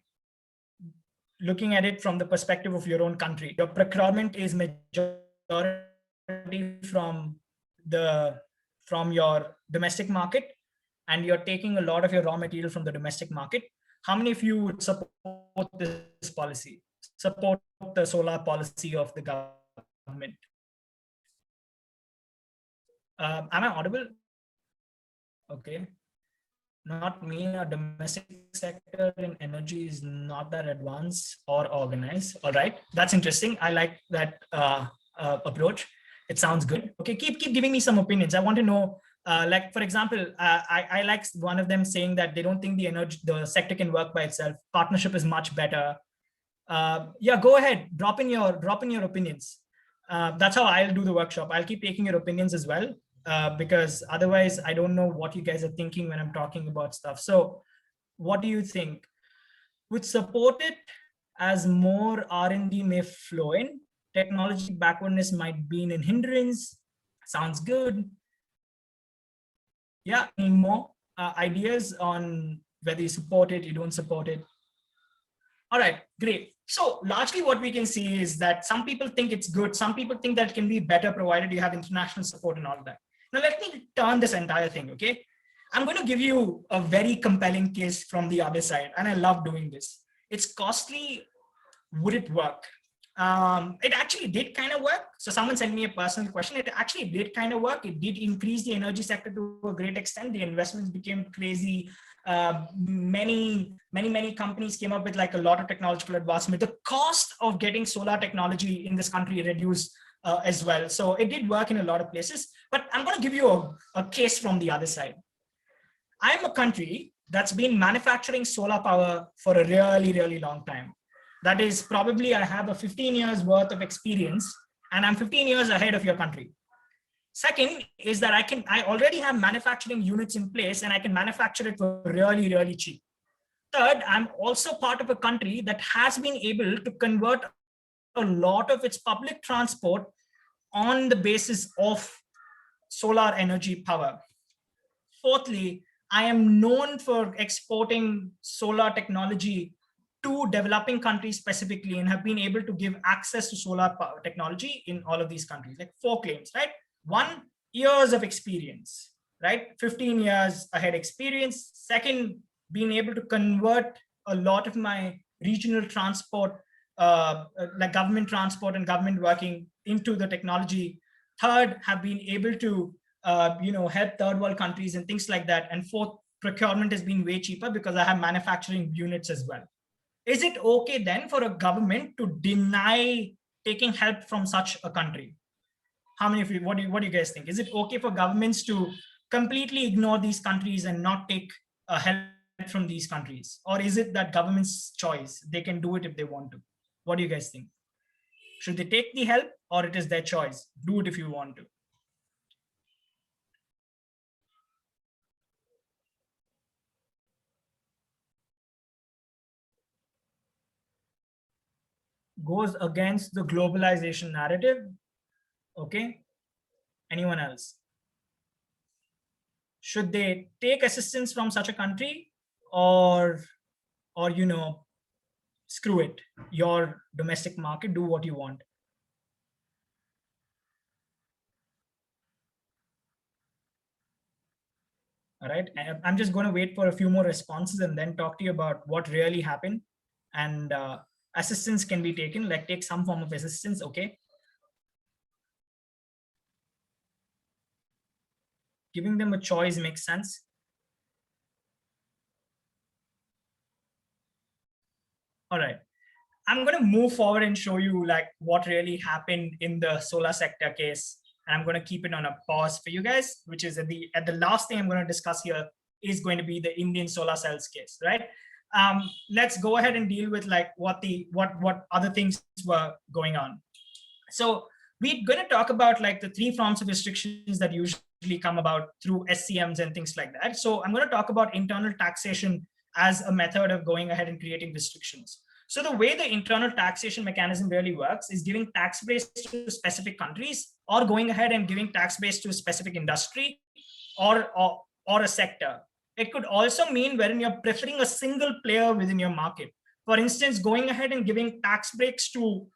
it from the perspective of your own country? Your procurement is majority from your domestic market, and you're taking a lot of your raw material from the domestic market. How many of you would support this policy, support the solar policy of the government? Am I audible? Okay. Not me. Our domestic sector in energy is not that advanced or organized. All right, that's interesting. I like that approach. It sounds good. Okay, keep giving me some opinions. I want to know. Like for example, I like one of them saying that they don't think the sector can work by itself. Partnership is much better. Yeah, go ahead. Drop in your opinions. That's how I'll do the workshop. I'll keep taking your opinions as well. Because otherwise I don't know what you guys are thinking when I'm talking about stuff. So what do you think? Would support it as more R&D may flow in? Technology backwardness might be an hindrance. Sounds good. Yeah, any more ideas on whether you support it, you don't support it? All right, great. So largely what we can see is that some people think it's good. Some people think that it can be better provided you have international support and all of that. Now let me turn this entire thing, okay? I'm going to give you a very compelling case from the other side, and I love doing this. It's costly. Would it work? It actually did kind of work. So someone sent me a personal question. It actually did kind of work. It did increase the energy sector to a great extent. The investments became crazy. Many companies came up with like a lot of technological advancement. The cost of getting solar technology in this country reduced as well. So it did work in a lot of places, but I'm going to give you a case from the other side. I'm a country that's been manufacturing solar power for a really, really long time. That is probably I have a 15 years worth of experience, and I'm 15 years ahead of your country. Second is that I already have manufacturing units in place, and I can manufacture it for really, really cheap. Third, I'm also part of a country that has been able to convert a lot of its public transport on the basis of solar energy power. Fourthly, I am known for exporting solar technology to developing countries specifically, and have been able to give access to solar power technology in all of these countries. Like 4 claims, right? 1, years of experience, right? 15 years ahead experience. Second, being able to convert a lot of my regional transport, like government transport and government working into the technology. Third, have been able to help third world countries and things like that. And fourth, procurement has been way cheaper because I have manufacturing units as well. Is it okay then for a government to deny taking help from such a country? How many of you, what do you guys think? Is it okay for governments to completely ignore these countries and not take help from these countries? Or is it that government's choice? They can do it if they want to. What do you guys think? Should they take the help, or it is their choice? Do it if you want to. goes against the globalization narrative? Okay. Anyone else? Should they take assistance from such a country, or screw it, your domestic market, do what you want? All right. I'm just going to wait for a few more responses and then talk to you about what really happened. And assistance can be taken, like take some form of assistance. Okay. Giving them a choice makes sense. All right. I'm going to move forward and show you like what really happened in the solar sector case. And I'm going to keep it on a pause for you guys, which is at the last thing I'm going to discuss here is going to be the Indian solar cells case, right? Let's go ahead and deal with like what other things were going on. So we're going to talk about like the three forms of restrictions that usually come about through SCMs and things like that. So I'm going to talk about internal taxation as a method of going ahead and creating restrictions. So the way the internal taxation mechanism really works is giving tax breaks to specific countries, or going ahead and giving tax breaks to a specific industry or a sector. It could also mean wherein you're preferring a single player within your market. For instance, going ahead and giving tax breaks to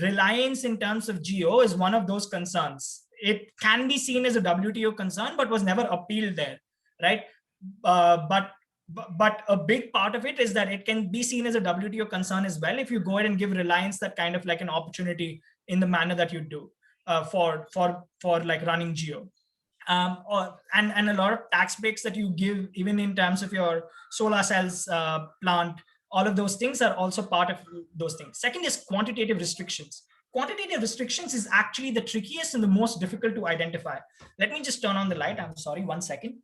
reliance in terms of geo is one of those concerns. It can be seen as a WTO concern, but was never appealed there, right? But a big part of it is that it can be seen as a WTO concern as well if you go ahead and give reliance that kind of like an opportunity in the manner that you do for like running geo. And a lot of tax breaks that you give, even in terms of your solar cells plant, all of those things are also part of those things. Second is quantitative restrictions. Quantitative restrictions is actually the trickiest and the most difficult to identify. Let me just turn on the light. I'm sorry, 1 second.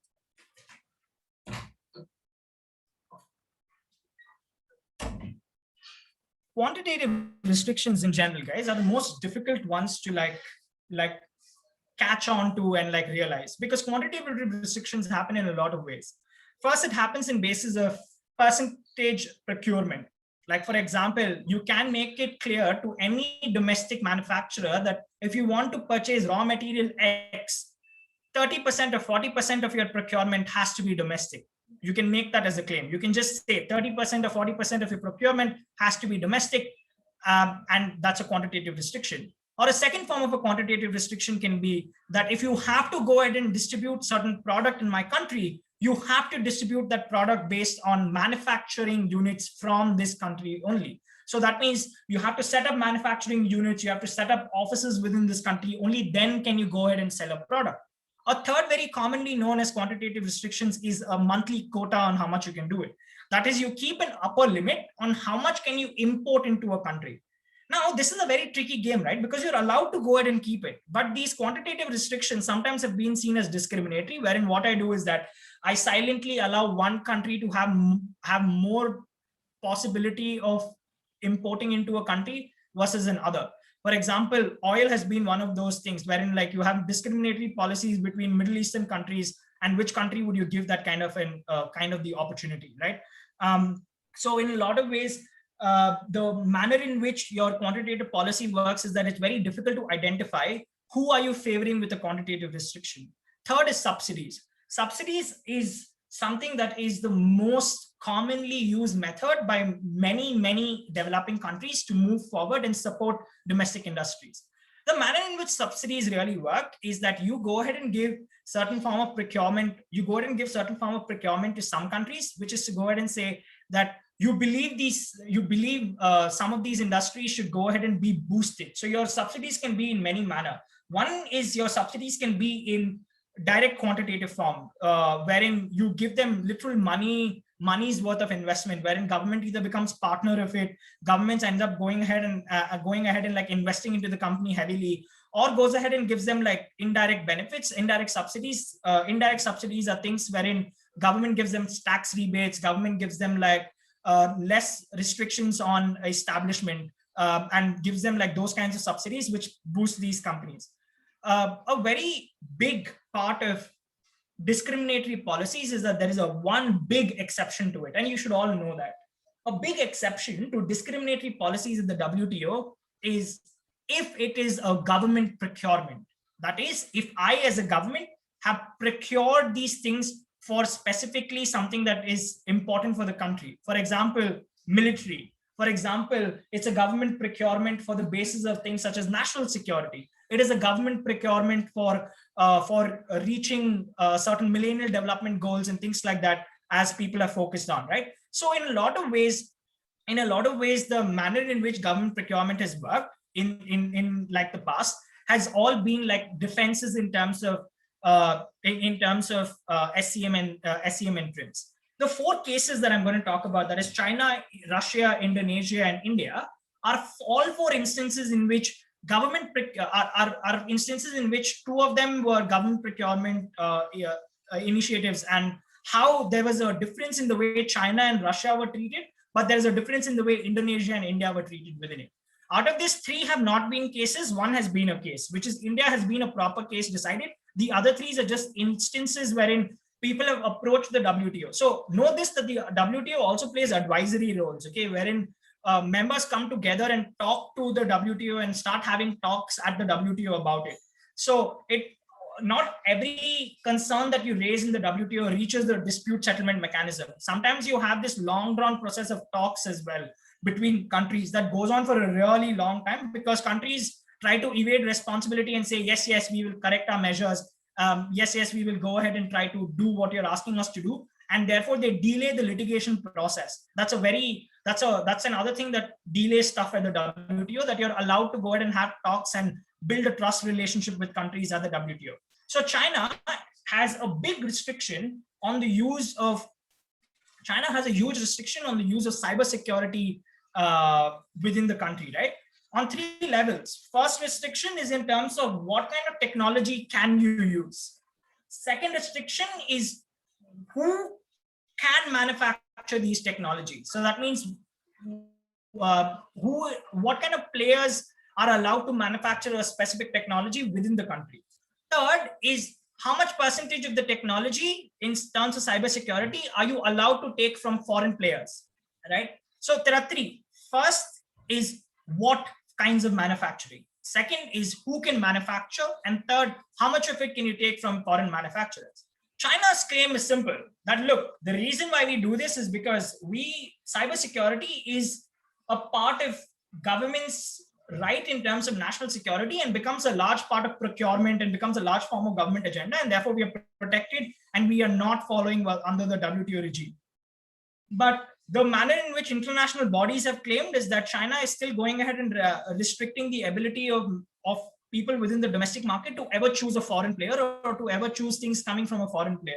Quantitative restrictions in general, guys, are the most difficult ones to like catch on to and like realize, because quantitative restrictions happen in a lot of ways. First, it happens in basis of percentage procurement. Like, for example, you can make it clear to any domestic manufacturer that if you want to purchase raw material X, 30% or 40% of your procurement has to be domestic. You can make that as a claim. You can just say 30% or 40% of your procurement has to be domestic, and that's a quantitative restriction. Or a second form of a quantitative restriction can be that if you have to go ahead and distribute certain product in my country, you have to distribute that product based on manufacturing units from this country only. So that means you have to set up manufacturing units, you have to set up offices within this country, only then can you go ahead and sell a product. A third very commonly known as quantitative restrictions is a monthly quota on how much you can do it. That is, you keep an upper limit on how much can you import into a country. Now, this is a very tricky game, right? Because you're allowed to go ahead and keep it. But these quantitative restrictions sometimes have been seen as discriminatory, wherein what I do is that I silently allow one country to have more possibility of importing into a country versus another. For example, oil has been one of those things wherein like you have discriminatory policies between Middle Eastern countries, and which country would you give that kind of the opportunity, right? So in a lot of ways, the manner in which your quantitative policy works is that it's very difficult to identify who are you favoring with a quantitative restriction. Third is subsidies. Subsidies is something that is the most commonly used method by many developing countries to move forward and support domestic industries. The manner in which subsidies really work is that you go ahead and give certain form of procurement. You go ahead and give certain form of procurement to some countries, which is to go ahead and say that you believe some of these industries should go ahead and be boosted. So your subsidies can be in many manner. One is your subsidies can be in direct quantitative form, wherein you give them literal money's worth of investment, wherein government either becomes partner of it, governments end up going ahead and like investing into the company heavily, or goes ahead and gives them like indirect benefits, indirect subsidies. Indirect subsidies are things wherein government gives them tax rebates, government gives them like less restrictions on establishment, and gives them like those kinds of subsidies which boost these companies. A very big part of discriminatory policies is that there is a one big exception to it, and you should all know that. a big exception to discriminatory policies in the WTO is if it is a government procurement. That is, if I as a government have procured these things for specifically something that is important for the country. For example, military. For example, it's a government procurement for the basis of things such as national security. It is a government procurement for reaching certain millennial development goals and things like that, as people are focused on, right? So in a lot of ways, the manner in which government procurement has worked in like the past has all been like defenses in terms of SCM and SCM entrance. The four cases that I'm going to talk about, that is China, Russia, Indonesia, and India, are all four instances in which government are instances in which two of them were government procurement initiatives, and how there was a difference in the way China and Russia were treated, but there's a difference in the way Indonesia and India were treated within it. Out of these, three have not been cases. One has been a case, which is India has been a proper case decided. The other three are just instances wherein people have approached the WTO. So know this, that the WTO also plays advisory roles, okay, wherein members come together and talk to the WTO and start having talks at the WTO about it. So not every concern that you raise in the WTO reaches the dispute settlement mechanism. Sometimes you have this long drawn process of talks as well between countries that goes on for a really long time, because countries try to evade responsibility and say, yes, we will correct our measures. Yes, we will go ahead and try to do what you're asking us to do. And therefore they delay the litigation process. That's another thing that delays stuff at the WTO, that you're allowed to go ahead and have talks and build a trust relationship with countries at the WTO. So China has a big restriction on the use of, China has a huge restriction on the use of cybersecurity within the country, right? On three levels. First restriction is in terms of what kind of technology can you use. Second restriction is who can manufacture these technologies. So that means what kind of players are allowed to manufacture a specific technology within the country. Third is how much percentage of the technology in terms of cybersecurity are you allowed to take from foreign players, right? So there are three. First is what kinds of manufacturing. Second is who can manufacture. And third, how much of it can you take from foreign manufacturers? China's claim is simple, that look, the reason why we do this is because cybersecurity is a part of government's right in terms of national security, and becomes a large part of procurement and becomes a large form of government agenda, and therefore we are protected and we are not following under the WTO regime. But the manner in which international bodies have claimed is that China is still going ahead and restricting the ability of people within the domestic market to ever choose a foreign player or to ever choose things coming from a foreign player.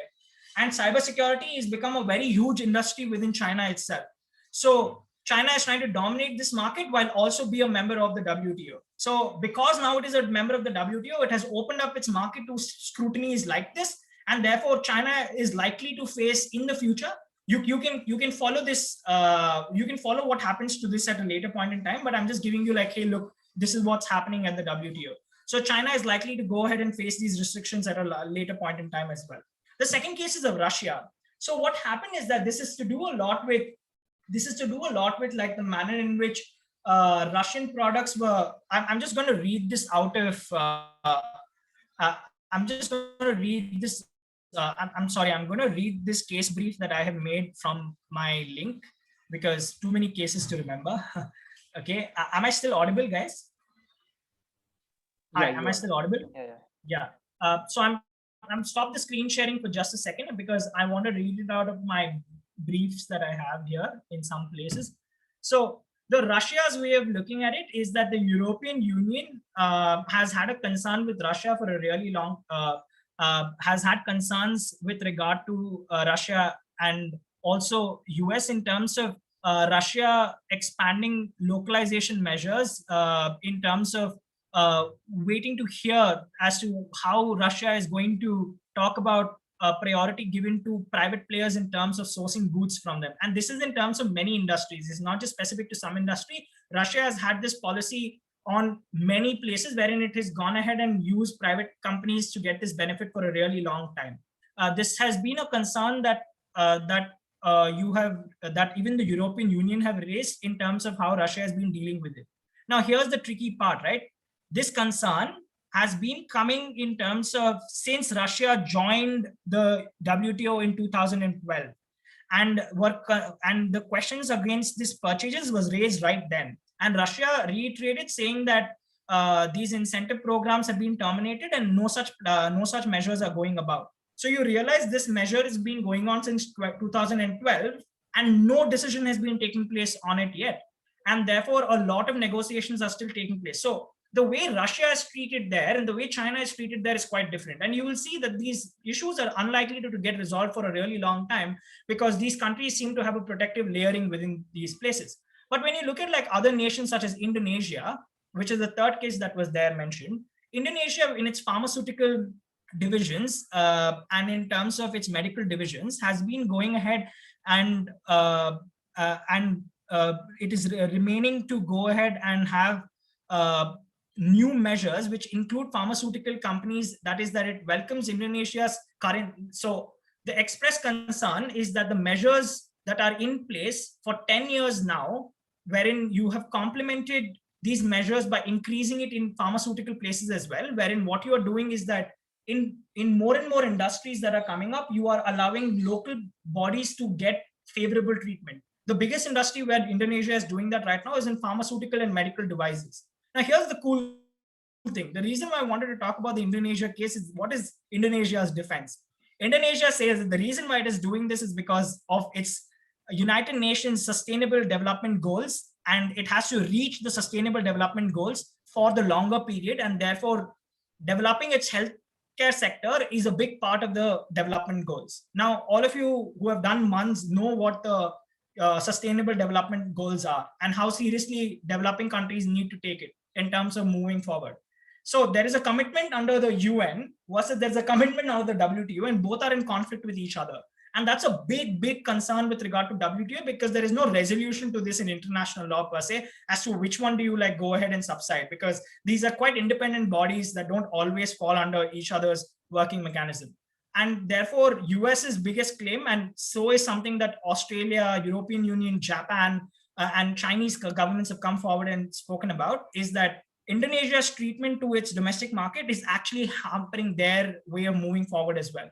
And cybersecurity has become a very huge industry within China itself. So China is trying to dominate this market while also be a member of the WTO. So because now it is a member of the WTO, it has opened up its market to scrutinies like this. And therefore China is likely to face in the future. You can follow this, you can follow what happens to this at a later point in time, but I'm just giving you like, hey, look, this is what's happening at the WTO. So China is likely to go ahead and face these restrictions at a later point in time as well. The second case is of Russia. So what happened is that this is to do a lot with like the manner in which Russian products were. I'm just going to read this out of. I'm just going to read this. I'm sorry. I'm going to read this case brief that I have made from my link, because too many cases to remember. Okay. Am I still audible, guys? Yeah, am I still audible? Yeah. So I'm stop the screen sharing for just a second, because I want to read it out of my briefs that I have here in some places. So the Russia's way of looking at it is that the European Union has had a concern with Russia for a really long, has had concerns with regard to Russia and also US in terms of Russia expanding localization measures in terms of waiting to hear as to how Russia is going to talk about priority given to private players in terms of sourcing goods from them. And this is in terms of many industries. It's not just specific to some industry. Russia has had this policy on many places wherein it has gone ahead and used private companies to get this benefit for a really long time. This has been a concern that you have that even the European Union have raised in terms of how Russia has been dealing with it. Now, here's the tricky part, right? This concern has been coming in terms of since Russia joined the WTO in 2012, and the questions against these purchases was raised right then, and Russia reiterated saying that these incentive programs have been terminated and no such measures are going about. So you realize this measure has been going on since 2012 and no decision has been taking place on it yet, and therefore a lot of negotiations are still taking place. So the way Russia is treated there and the way China is treated there is quite different. And you will see that these issues are unlikely to get resolved for a really long time because these countries seem to have a protective layering within these places. But when you look at like other nations such as Indonesia, which is the third case that was there mentioned, Indonesia in its pharmaceutical divisions and in terms of its medical divisions has been going ahead and it is remaining to go ahead and have new measures which include pharmaceutical companies, that is that it welcomes Indonesia's current. So the express concern is that the measures that are in place for 10 years now, wherein you have complemented these measures by increasing it in pharmaceutical places as well, wherein what you are doing is that in more and more industries that are coming up, you are allowing local bodies to get favorable treatment. The biggest industry where Indonesia is doing that right now is in pharmaceutical and medical devices. Now, here's the cool thing. The reason why I wanted to talk about the Indonesia case is what is Indonesia's defense? Indonesia says that the reason why it is doing this is because of its United Nations Sustainable Development Goals, and it has to reach the Sustainable Development Goals for the longer period, and therefore developing its healthcare sector is a big part of the development goals. Now, all of you who have done months know what the Sustainable Development Goals are and how seriously developing countries need to take it in terms of moving forward. So there is a commitment under the UN versus there's a commitment under the WTO, and both are in conflict with each other. And that's a big concern with regard to WTO because there is no resolution to this in international law per se as to which one do you like go ahead and subside, because these are quite independent bodies that don't always fall under each other's working mechanism. And therefore, US's biggest claim, and so is something that Australia, European Union, Japan, and Chinese governments have come forward and spoken about, is that Indonesia's treatment to its domestic market is actually hampering their way of moving forward as well.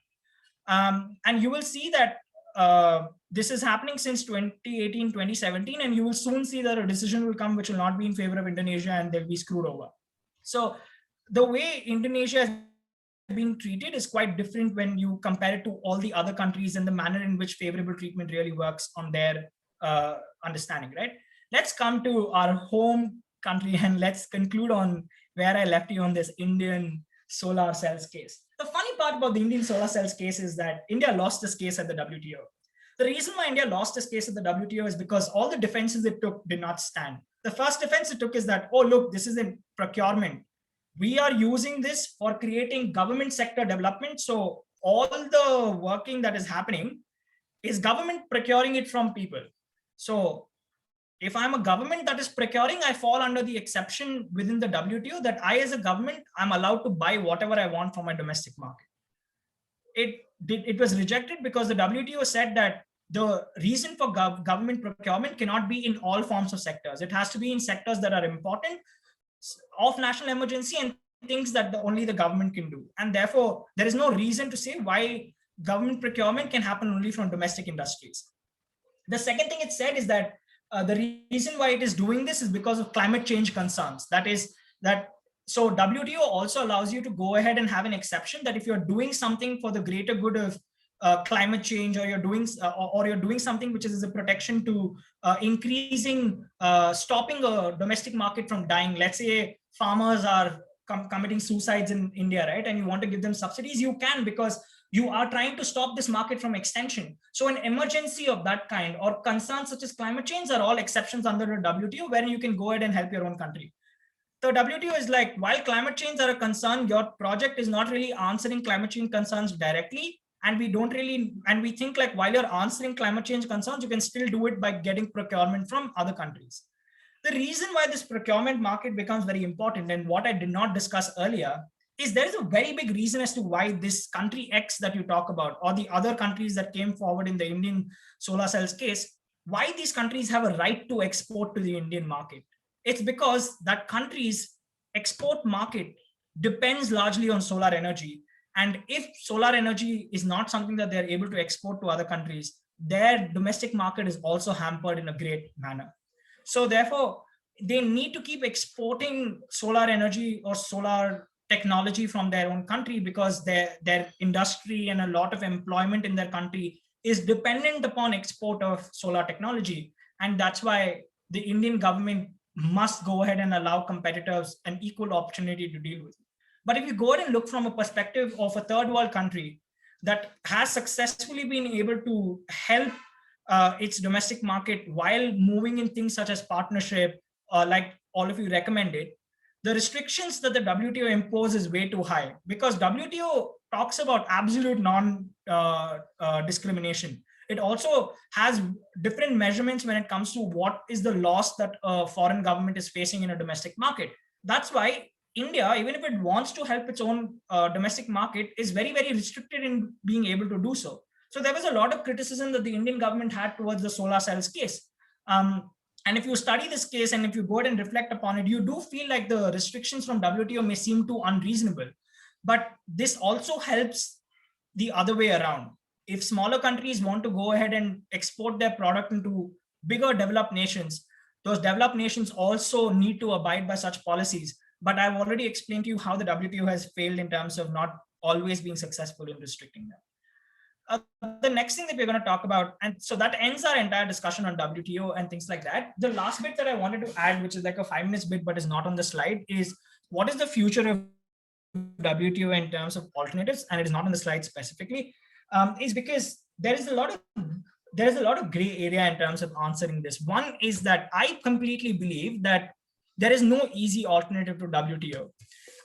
And you will see that this is happening since 2018, 2017, and you will soon see that a decision will come which will not be in favor of Indonesia and they'll be screwed over. So the way Indonesia has being treated is quite different when you compare it to all the other countries and the manner in which favorable treatment really works on their understanding, right? Let's come to our home country and let's conclude on where I left you on this Indian solar cells case. The funny part about the Indian solar cells case is that India lost this case at the WTO. The reason why India lost this case at the WTO is because all the defenses it took did not stand. The first defense it took is that, oh, look, this is in procurement. We are using this for creating government sector development. So all the working that is happening is government procuring it from people. So if I'm a government that is procuring, I fall under the exception within the WTO that I as a government, I'm allowed to buy whatever I want from my domestic market. It was rejected because the WTO said that the reason for government procurement cannot be in all forms of sectors. It has to be in sectors that are important, of national emergency, and things that only the government can do. And therefore, there is no reason to say why government procurement can happen only from domestic industries. The second thing it said is that the reason why it is doing this is because of climate change concerns. So WTO also allows you to go ahead and have an exception that if you're doing something for the greater good of climate change, or you're doing something which is a protection to increasing, stopping a domestic market from dying. Let's say farmers are committing suicides in India, right? And you want to give them subsidies, you can, because you are trying to stop this market from extension. So an emergency of that kind or concerns such as climate change are all exceptions under the WTO, where you can go ahead and help your own country. The WTO is like, while climate change are a concern, your project is not really answering climate change concerns directly. And we think like, while you're answering climate change concerns, you can still do it by getting procurement from other countries. The reason why this procurement market becomes very important, and what I did not discuss earlier, is there is a very big reason as to why this country X that you talk about, or the other countries that came forward in the Indian solar cells case, why these countries have a right to export to the Indian market. It's because that country's export market depends largely on solar energy. And if solar energy is not something that they're able to export to other countries, their domestic market is also hampered in a great manner. So therefore, they need to keep exporting solar energy or solar technology from their own country, because their industry and a lot of employment in their country is dependent upon export of solar technology. And that's why the Indian government must go ahead and allow competitors an equal opportunity to deal with it. But if you go ahead and look from a perspective of a third world country that has successfully been able to help its domestic market while moving in things such as partnership, like all of you recommended, the restrictions that the WTO imposes is way too high, because WTO talks about absolute non-discrimination. It also has different measurements when it comes to what is the loss that a foreign government is facing in a domestic market. That's why India, even if it wants to help its own domestic market, is very, very restricted in being able to do so. So there was a lot of criticism that the Indian government had towards the solar cells case. And if you study this case and if you go ahead and reflect upon it, you do feel like the restrictions from WTO may seem too unreasonable. But this also helps the other way around. If smaller countries want to go ahead and export their product into bigger developed nations, those developed nations also need to abide by such policies. But I've already explained to you how the WTO has failed in terms of not always being successful in restricting them. The next thing that we're going to talk about, and so that ends our entire discussion on WTO and things like that. The last bit that I wanted to add, which is like a 5 minutes bit, but is not on the slide, is what is the future of WTO in terms of alternatives, and it is not on the slide specifically, is because there is a lot of gray area in terms of answering this. One is that I completely believe that there is no easy alternative to WTO.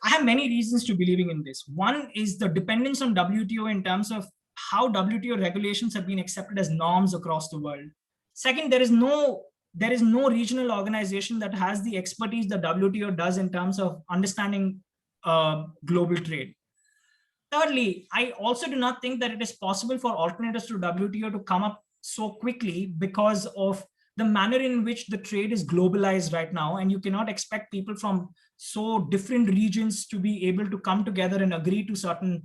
I have many reasons to believing in this. One is the dependence on WTO in terms of how WTO regulations have been accepted as norms across the world. Second, there is no regional organization that has the expertise that WTO does in terms of understanding global trade. Thirdly, I also do not think that it is possible for alternatives to WTO to come up so quickly because of the manner in which the trade is globalized right now, and you cannot expect people from so different regions to be able to come together and agree to certain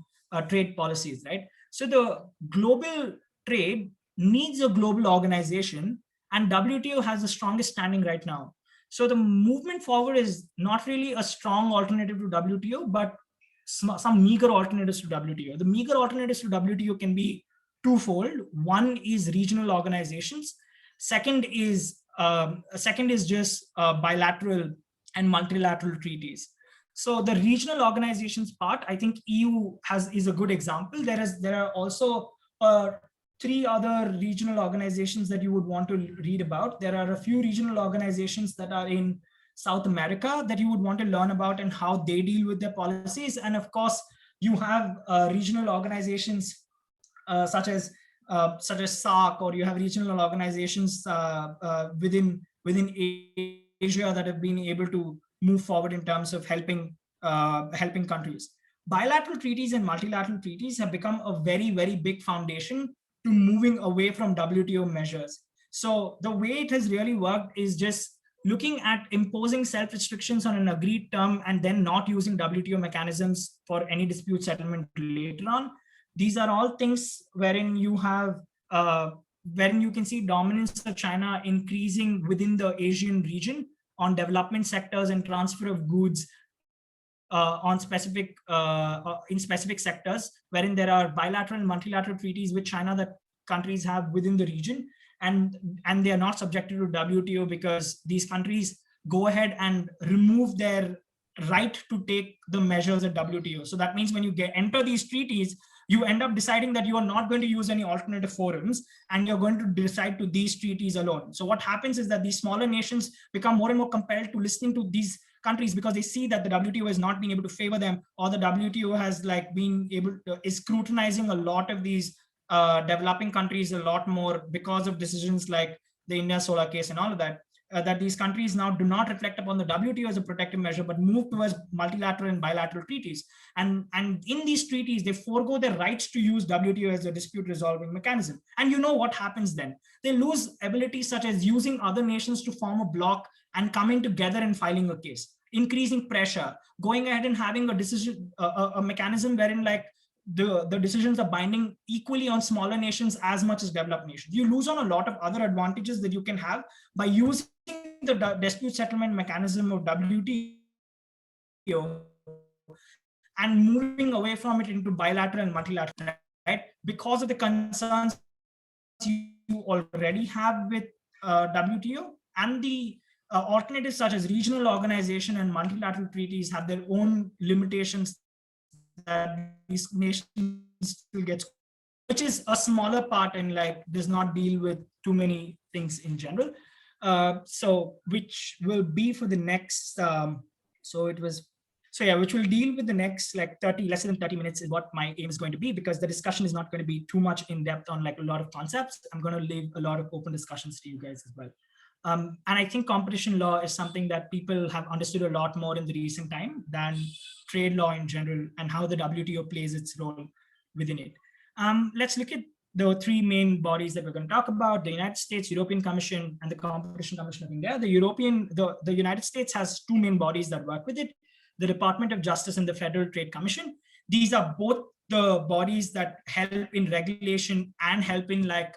trade policies, right? So the global trade needs a global organization, and WTO has the strongest standing right now. So the movement forward is not really a strong alternative to WTO, but some meager alternatives to WTO. The meager alternatives to WTO can be twofold. One is regional organizations. Second is just bilateral and multilateral treaties. So the regional organizations part, I think EU is a good example. There are also 3 other regional organizations that you would want to read about. There are a few regional organizations that are in South America that you would want to learn about and how they deal with their policies. And of course, you have regional organizations such as SAARC, or you have regional organizations within Asia that have been able to move forward in terms of helping countries. Bilateral treaties and multilateral treaties have become a very, very big foundation to moving away from WTO measures. So the way it has really worked is just looking at imposing self-restrictions on an agreed term and then not using WTO mechanisms for any dispute settlement later on. These are all things wherein you have wherein you can see dominance of China increasing within the Asian region on development sectors and transfer of goods in specific sectors, wherein there are bilateral and multilateral treaties with China that countries have within the region, and they are not subjected to WTO because these countries go ahead and remove their right to take the measures at WTO. So that means when you enter these treaties, you end up deciding that you are not going to use any alternative forums and you're going to decide to these treaties alone. So what happens is that these smaller nations become more and more compelled to listening to these countries because they see that the WTO is not being able to favor them, or the WTO has is scrutinizing a lot of these developing countries a lot more because of decisions like the India solar case and all of that. that these countries now do not reflect upon the WTO as a protective measure, but move towards multilateral and bilateral treaties. And in these treaties, they forego their rights to use WTO as a dispute resolving mechanism. And you know what happens then? They lose abilities such as using other nations to form a bloc and coming together and filing a case, increasing pressure, going ahead and having a decision, a mechanism wherein like the decisions are binding equally on smaller nations as much as developed nations. You lose on a lot of other advantages that you can have by using the dispute settlement mechanism of WTO and moving away from it into bilateral and multilateral, right? Because of the concerns you already have with WTO and the alternatives such as regional organization and multilateral treaties have their own limitations that these nations still get squeezed out, which is a smaller part and like does not deal with too many things in general. So which will be for the next which will deal with the next like 30 less than 30 minutes is what my aim is going to be, because the discussion is not going to be too much in depth on like a lot of concepts. I'm going to leave a lot of open discussions to you guys as well. And I think competition law is something that people have understood a lot more in the recent time than trade law in general and how the WTO plays its role within it. Let's look at the three main bodies that we're going to talk about: the United States, European Commission, and the Competition Commission of India. The United States has two main bodies that work with it: the Department of Justice and the Federal Trade Commission. These are both the bodies that help in regulation and help in like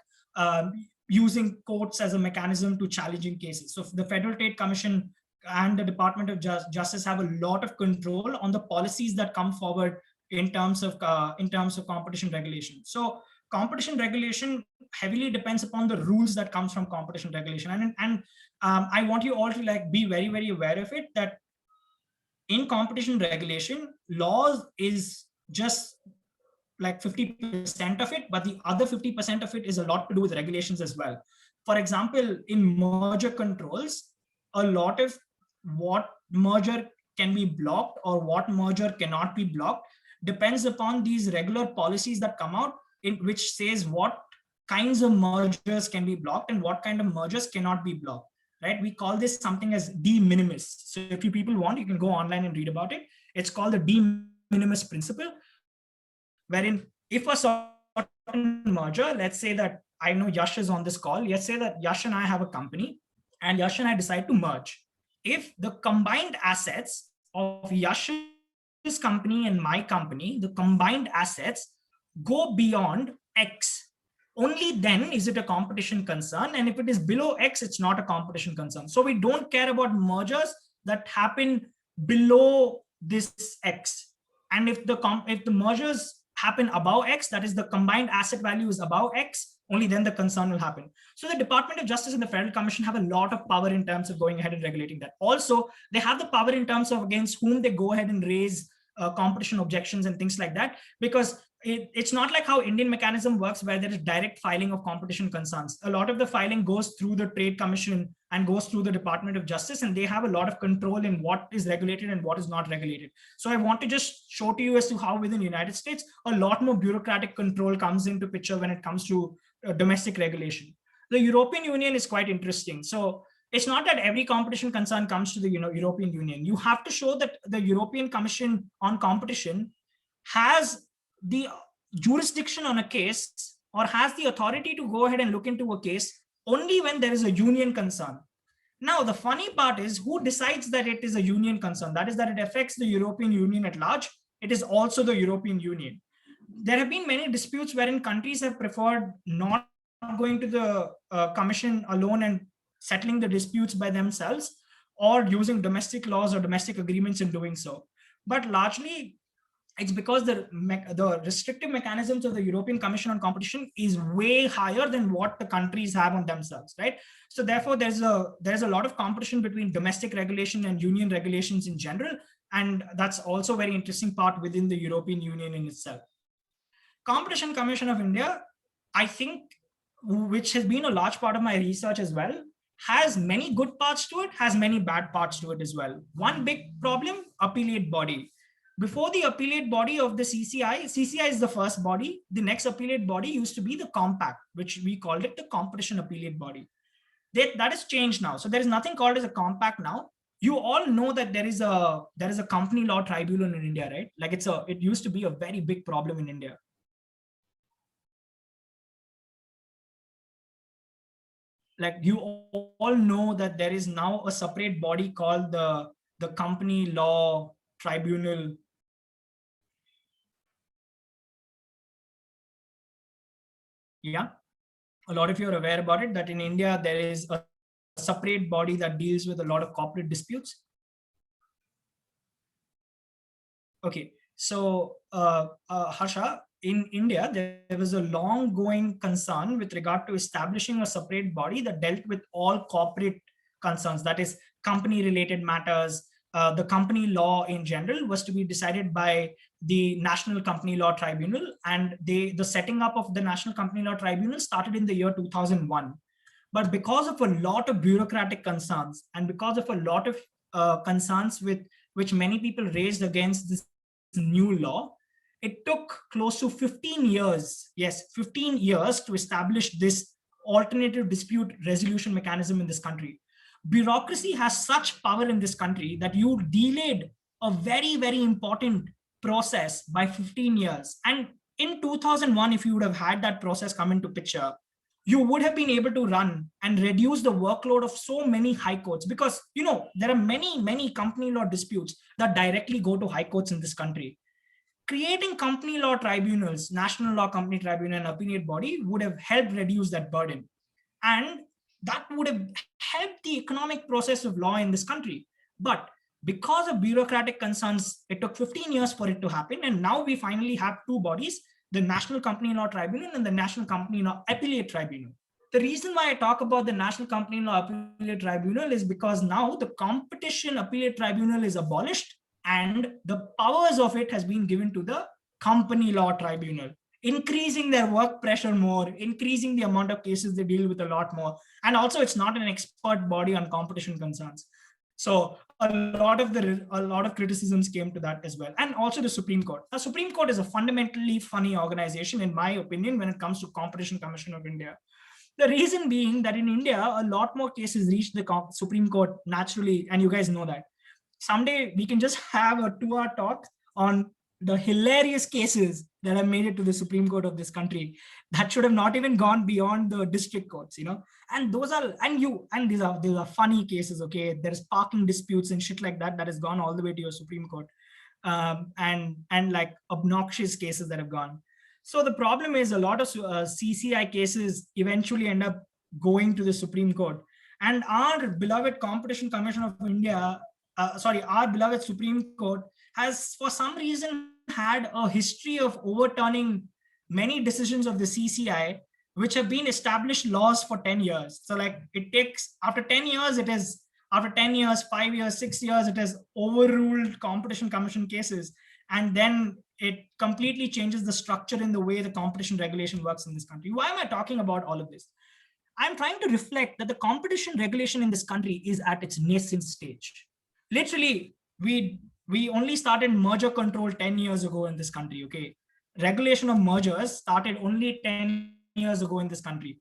using courts as a mechanism to challenging cases. So the Federal Trade Commission and the Department of Justice have a lot of control on the policies that come forward in terms of competition regulation. So competition regulation heavily depends upon the rules that comes from competition regulation, and I want you all to like be very, very aware of it, that in competition regulation, laws is just like 50% of it, but the other 50% of it is a lot to do with regulations as well. For example, in merger controls, a lot of what merger can be blocked or what merger cannot be blocked depends upon these regular policies that come out, in which says what kinds of mergers can be blocked and what kind of mergers cannot be blocked, right? We call this something as de minimis. So if you people want, you can go online and read about it. It's called the de minimis principle, wherein if a certain merger, let's say that I know Yash is on this call, let's say that Yash and I have a company and Yash and I decide to merge. If the combined assets of Yash's company and my company, the combined assets go beyond X, only then is it a competition concern. And if it is below X, it's not a competition concern. So we don't care about mergers that happen below this X. And if the mergers happen above X, that is the combined asset value is above X, only then the concern will happen. So the Department of Justice and the Federal Commission have a lot of power in terms of going ahead and regulating that. Also, they have the power in terms of against whom they go ahead and raise competition objections and things like that, because it's not like how Indian mechanism works where there is direct filing of competition concerns. A lot of the filing goes through the Trade Commission and goes through the Department of Justice, and they have a lot of control in what is regulated and what is not regulated. So I want to just show to you as to how within the United States, a lot more bureaucratic control comes into picture when it comes to domestic regulation. The European Union is quite interesting. So it's not that every competition concern comes to the European Union. You have to show that the European Commission on Competition has the jurisdiction on a case or has the authority to go ahead and look into a case only when there is a union concern. Now, the funny part is who decides that it is a union concern? That is that it affects the European Union at large. It is also the European Union. There have been many disputes wherein countries have preferred not going to the commission alone and settling the disputes by themselves, or using domestic laws or domestic agreements in doing so. But largely, it's because the restrictive mechanisms of the European Commission on Competition is way higher than what the countries have on themselves, right? So therefore, there's a lot of competition between domestic regulation and union regulations in general, and that's also a very interesting part within the European Union in itself. Competition Commission of India, I think, which has been a large part of my research as well, has many good parts to it, has many bad parts to it as well. One big problem, appellate body. Before the appellate body of the CCI is the first body. The next appellate body used to be the Compact, which we called it the Competition Appellate Body. that is changed now. So there is nothing called as a compact now. You all know that there is a company law tribunal in India, right? Like it used to be a very big problem in India. Like you all know that there is now a separate body called the company law tribunal. Yeah, a lot of you are aware about it, that in India there is a separate body that deals with a lot of corporate disputes. Okay, so Harsha, in India, there was a long going concern with regard to establishing a separate body that dealt with all corporate concerns, that is, company related matters. The company law in general was to be decided by the National Company Law Tribunal, and the setting up of the National Company Law Tribunal started in the year 2001. But because of a lot of bureaucratic concerns and because of a lot of concerns with which many people raised against this new law, it took close to 15 years, yes, 15 years to establish this alternative dispute resolution mechanism in this country. Bureaucracy has such power in this country that you delayed a very, very important process by 15 years. And in 2001, if you would have had that process come into picture, you would have been able to run and reduce the workload of so many high courts, because there are many company law disputes that directly go to high courts in this country. Creating company law tribunals, National Law Company Tribunal and Appellate body would have helped reduce that burden, and that would have helped the economic process of law in this country. But because of bureaucratic concerns, it took 15 years for it to happen, and now we finally have two bodies, the National Company Law Tribunal and the National Company Law Appellate Tribunal. The reason why I talk about the National Company Law Appellate Tribunal is because now the Competition Appellate Tribunal is abolished and the powers of it has been given to the Company Law Tribunal, increasing their work pressure more, increasing the amount of cases they deal with a lot more. And also it's not an expert body on competition concerns. So a lot of criticisms came to that as well. And also the Supreme Court. The Supreme Court is a fundamentally funny organization, in my opinion, when it comes to Competition Commission of India. The reason being that in India, a lot more cases reach the Supreme Court naturally, and you guys know that. Someday we can just have a 2-hour talk on the hilarious cases that have made it to the Supreme Court of this country that should have not even gone beyond the district courts, and these are funny cases. Okay, there's parking disputes and shit like that has gone all the way to your Supreme Court, and like obnoxious cases that have gone. So the problem is a lot of CCI cases eventually end up going to the Supreme Court, and our beloved Competition Commission of India, our beloved Supreme Court has for some reason had a history of overturning many decisions of the CCI, which have been established laws for 10 years. So like it takes, after 10 years, 5 years, 6 years, it has overruled Competition Commission cases. And then it completely changes the structure in the way the competition regulation works in this country. Why am I talking about all of this? I'm trying to reflect that the competition regulation in this country is at its nascent stage. Literally, we only started merger control 10 years ago in this country. Okay, regulation of mergers started only 10 years ago in this country.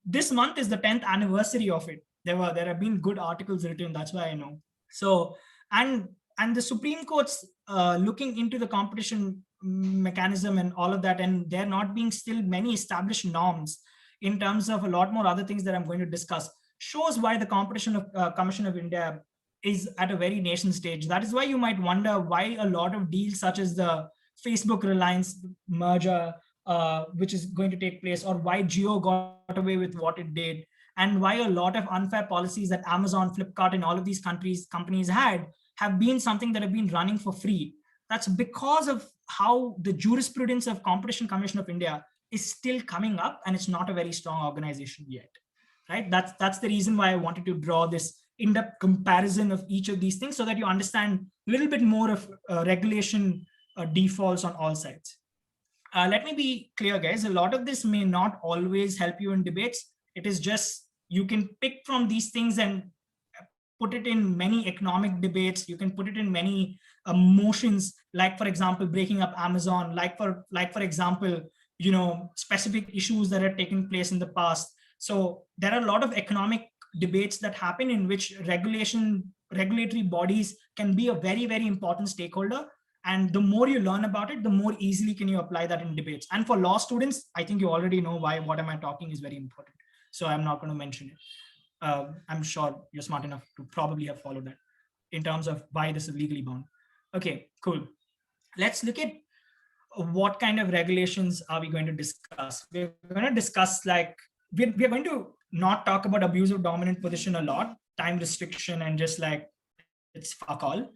This month is the 10th anniversary of it. There have been good articles written, that's why I know. So and the Supreme Court's looking into the competition mechanism and all of that, and there not being still many established norms in terms of a lot more other things that I'm going to discuss, shows why the Competition Commission of India is at a very nascent stage. That is why you might wonder why a lot of deals such as the Facebook Reliance merger, which is going to take place, or why Jio got away with what it did, and why a lot of unfair policies that Amazon, Flipkart, and all of these companies had have been something that have been running for free. That's because of how the jurisprudence of Competition Commission of India is still coming up, and it's not a very strong organization yet, right? That's the reason why I wanted to draw this in-depth comparison of each of these things so that you understand a little bit more of regulation defaults on all sides. Let me be clear, guys. A lot of this may not always help you in debates. It is just, you can pick from these things and put it in many economic debates. You can put it in many motions, like for example, breaking up Amazon, like for example, specific issues that have taken place in the past. So there are a lot of economic debates that happen in which regulatory bodies can be a very, very important stakeholder. And the more you learn about it, the more easily can you apply that in debates. And for law students, I think you already know why what am I talking is very important. So I'm not going to mention it. I'm sure you're smart enough to probably have followed that in terms of why this is legally bound. Okay, cool. Let's look at what kind of regulations are we going to discuss. We're going to discuss we're going to not talk about abuse of dominant position a lot, time restriction, and just like it's fuck all.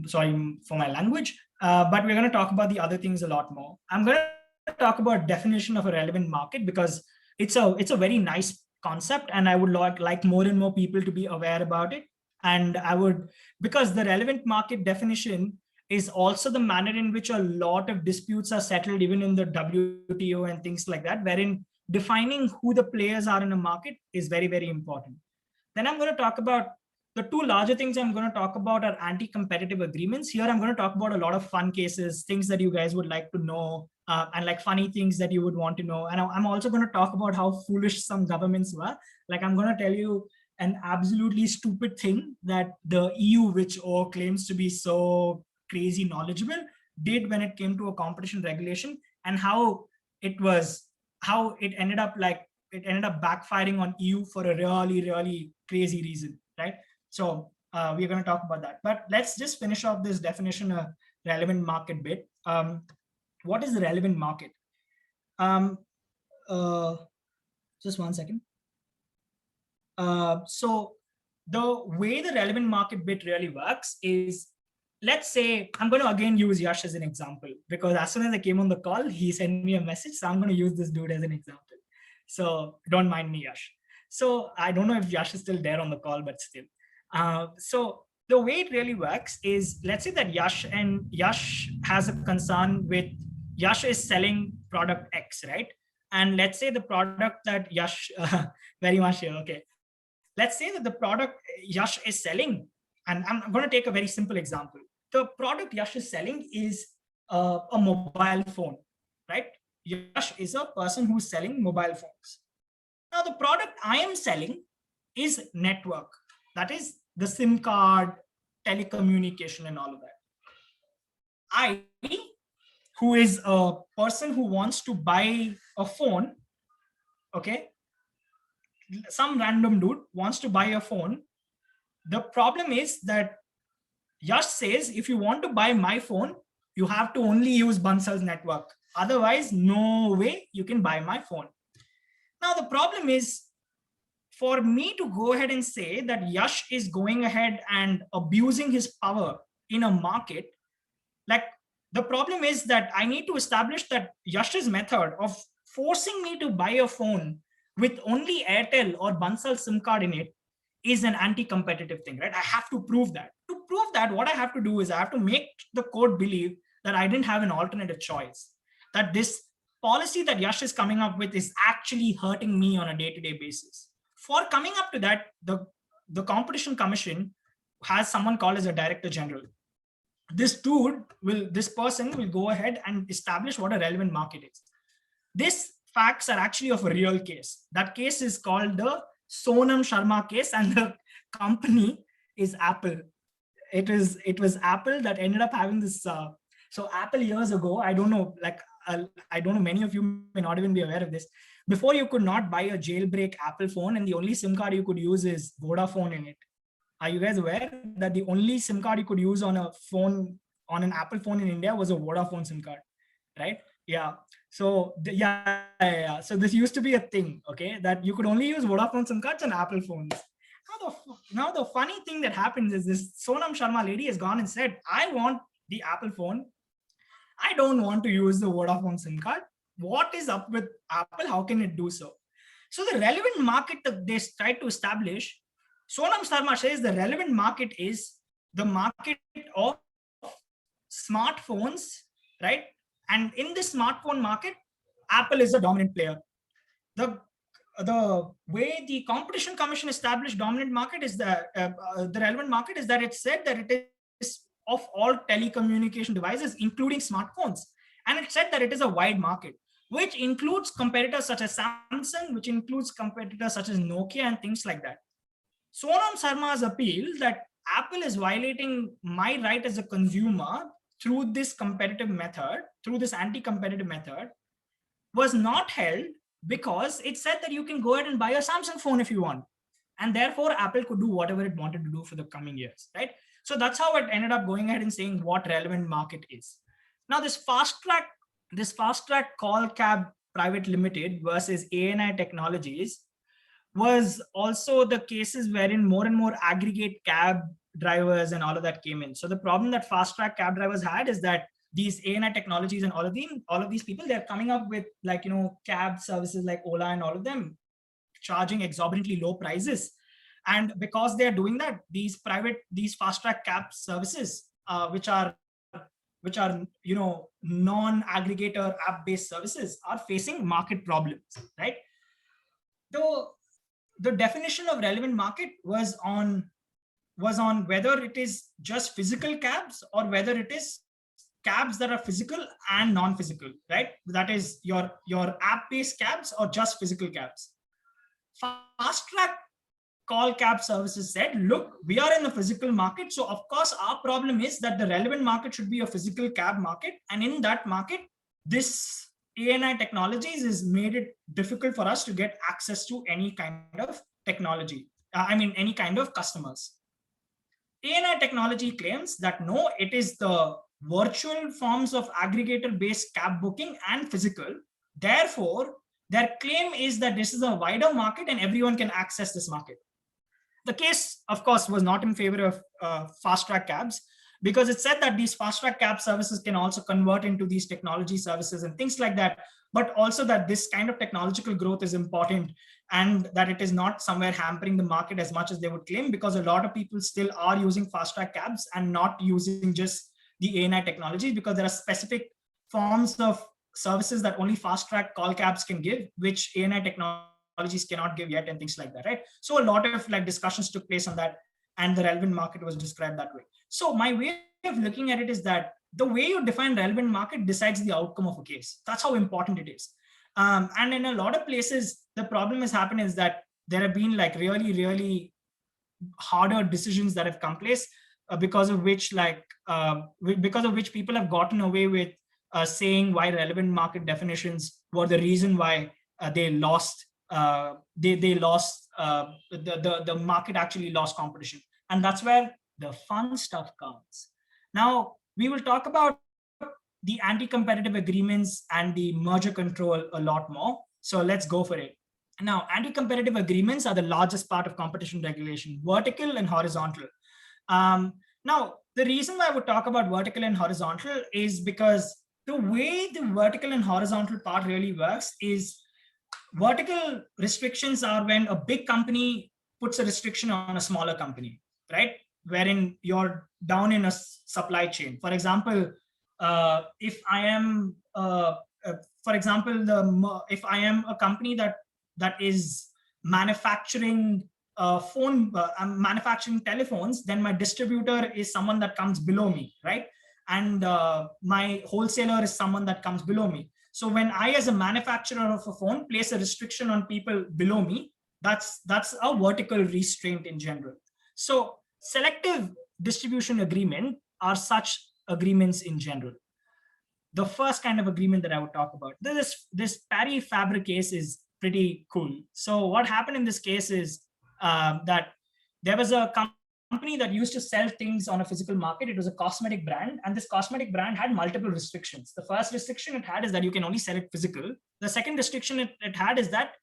Sorry for my language, but we're going to talk about the other things a lot more. I'm going to talk about definition of a relevant market because it's a very nice concept, and I would like more and more people to be aware about it. And because the relevant market definition is also the manner in which a lot of disputes are settled, even in the WTO and things like that, wherein defining who the players are in a market is very, very important. Then I'm going to talk about the two larger things I'm going to talk about are anti-competitive agreements. Here, I'm going to talk about a lot of fun cases, things that you guys would like to know, and like funny things that you would want to know. And I'm also going to talk about how foolish some governments were. Like I'm going to tell you an absolutely stupid thing that the EU, which claims to be so crazy knowledgeable, did when it came to a competition regulation, and how it ended up backfiring on EU for a really, really crazy reason, right? So we're going to talk about that. But let's just finish off this definition of relevant market bit. What is the relevant market? Just one second. So the way the relevant market bit really works is, let's say, I'm going to again use Yash as an example, because as soon as I came on the call, he sent me a message. So I'm going to use this dude as an example. So don't mind me, Yash. So I don't know if Yash is still there on the call, but still. So the way it really works is, let's say that Yash has a concern with, Yash is selling product X, right? And let's say the product that Yash, very much here, okay. Let's say that the product Yash is selling, and I'm going to take a very simple example. The product Yash is selling is a mobile phone, right? Yash is a person who's selling mobile phones. Now, the product I am selling is network. That is the SIM card, telecommunication, and all of that. I, who is a person who wants to buy a phone, okay, some random dude wants to buy a phone. The problem is that Yash says, if you want to buy my phone, you have to only use Bansal's network. Otherwise, no way you can buy my phone. Now, the problem is, for me to go ahead and say that Yash is going ahead and abusing his power in a market, like, the problem is that I need to establish that Yash's method of forcing me to buy a phone with only Airtel or Bansal SIM card in it is an anti-competitive thing, right? I have to prove that. To prove that, what I have to do is I have to make the court believe that I didn't have an alternative choice, that this policy that Yash is coming up with is actually hurting me on a day-to-day basis. For coming up to that, the Competition Commission has someone called as a Director General. This person will go ahead and establish what a relevant market is. These facts are actually of a real case. That case is called the Sonam Sharma case, and the company is Apple. It was Apple that ended up having this. So Apple years ago, I don't know, many of you may not even be aware of this. Before, you could not buy a jailbreak Apple phone, and the only SIM card you could use is Vodafone in it. Are you guys aware that the only SIM card you could use on a phone, on an Apple phone in India, was a Vodafone SIM card, right? Yeah. So So this used to be a thing, okay, that you could only use Vodafone SIM cards on Apple phones. Now the funny thing that happens is, this Sonam Sharma lady has gone and said, I want the Apple phone. I don't want to use the Vodafone SIM card. What is up with Apple? How can it do so? So the relevant market that they tried to establish, Sonam Sharma says the relevant market is the market of smartphones, right? And in this smartphone market, Apple is a dominant player. The way the Competition Commission established dominant market is that the relevant market is that it said that it is of all telecommunication devices, including smartphones. And it said that it is a wide market. which includes competitors such as Samsung, which includes competitors such as Nokia and things like that. Sonam Sharma's appeal that Apple is violating my right as a consumer through this competitive method, through this anti-competitive method, was not held because it said that you can go ahead and buy a Samsung phone if you want. And therefore, Apple could do whatever it wanted to do for the coming years, right? So that's how it ended up going ahead and saying what relevant market is. Now, this fast track call cab private limited versus ANI technologies was also the cases wherein more and more aggregate cab drivers and all of that came in. So the problem that fast track cab drivers had is that these ANI technologies and all of these people, they're coming up with like, cab services like Ola and all of them charging exorbitantly low prices. And because they're doing that, these fast track cab services, which are non-aggregator app-based services, are facing market problems, right? The definition of relevant market was on whether it is just physical cabs or whether it is cabs that are physical and non-physical, right? That is your app-based cabs or just physical cabs. Fast track call cab services said, look, we are in the physical market. So of course, our problem is that the relevant market should be a physical cab market. And in that market, this ANI technologies has made it difficult for us to get access to any kind of technology. Any kind of customers. ANI technology claims that no, it is the virtual forms of aggregator-based cab booking and physical. Therefore, their claim is that this is a wider market and everyone can access this market. The case, of course, was not in favor of fast track cabs because it said that these fast track cab services can also convert into these technology services and things like that, but also that this kind of technological growth is important and that it is not somewhere hampering the market as much as they would claim, because a lot of people still are using fast track cabs and not using just the ANI technology, because there are specific forms of services that only fast track call cabs can give, which ANI technologies cannot give yet, and things like that, right? So a lot of discussions took place on that, and the relevant market was described that way. So my way of looking at it is that the way you define relevant market decides the outcome of a case. That's how important it is. And in a lot of places, the problem has happened is that there have been really, really harder decisions that have come place because of which people have gotten away with saying why relevant market definitions were the reason why they lost. The market actually lost competition, and that's where the fun stuff comes. Now we will talk about the anti-competitive agreements and the merger control a lot more. So let's go for it. Now, anti-competitive agreements are the largest part of competition regulation, vertical and horizontal. Now, the reason why I would talk about vertical and horizontal is because the way the vertical and horizontal part really works is vertical restrictions are when a big company puts a restriction on a smaller company, right? Wherein you're down in a supply chain. For example, if I am, if I am a company that is manufacturing I'm manufacturing telephones, then my distributor is someone that comes below me, right? And my wholesaler is someone that comes below me. So when I, as a manufacturer of a phone, place a restriction on people below me, that's a vertical restraint in general. So selective distribution agreement are such agreements in general. The first kind of agreement that I would talk about, this Parry Fabric case is pretty cool. So what happened in this case is that there was a company that used to sell things on a physical market. It was a cosmetic brand, and this cosmetic brand had multiple restrictions. The first restriction it had is that you can only sell it physical. The second restriction it had is that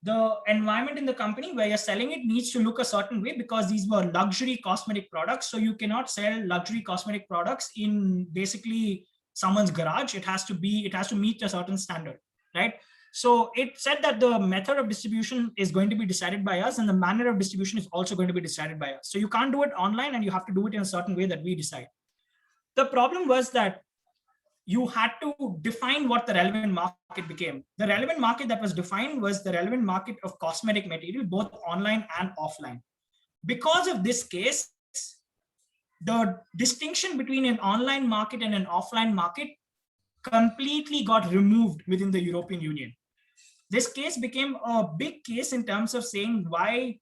the environment in the company where you're selling it needs to look a certain way, because these were luxury cosmetic products. So you cannot sell luxury cosmetic products in basically someone's garage. It has to meet a certain standard, right? So it said that the method of distribution is going to be decided by us, and the manner of distribution is also going to be decided by us. So you can't do it online, and you have to do it in a certain way that we decide. The problem was that you had to define what the relevant market became. The relevant market that was defined was the relevant market of cosmetic material, both online and offline. Because of this case, the distinction between an online market and an offline market completely got removed within the European Union. This case became a big case in terms of saying why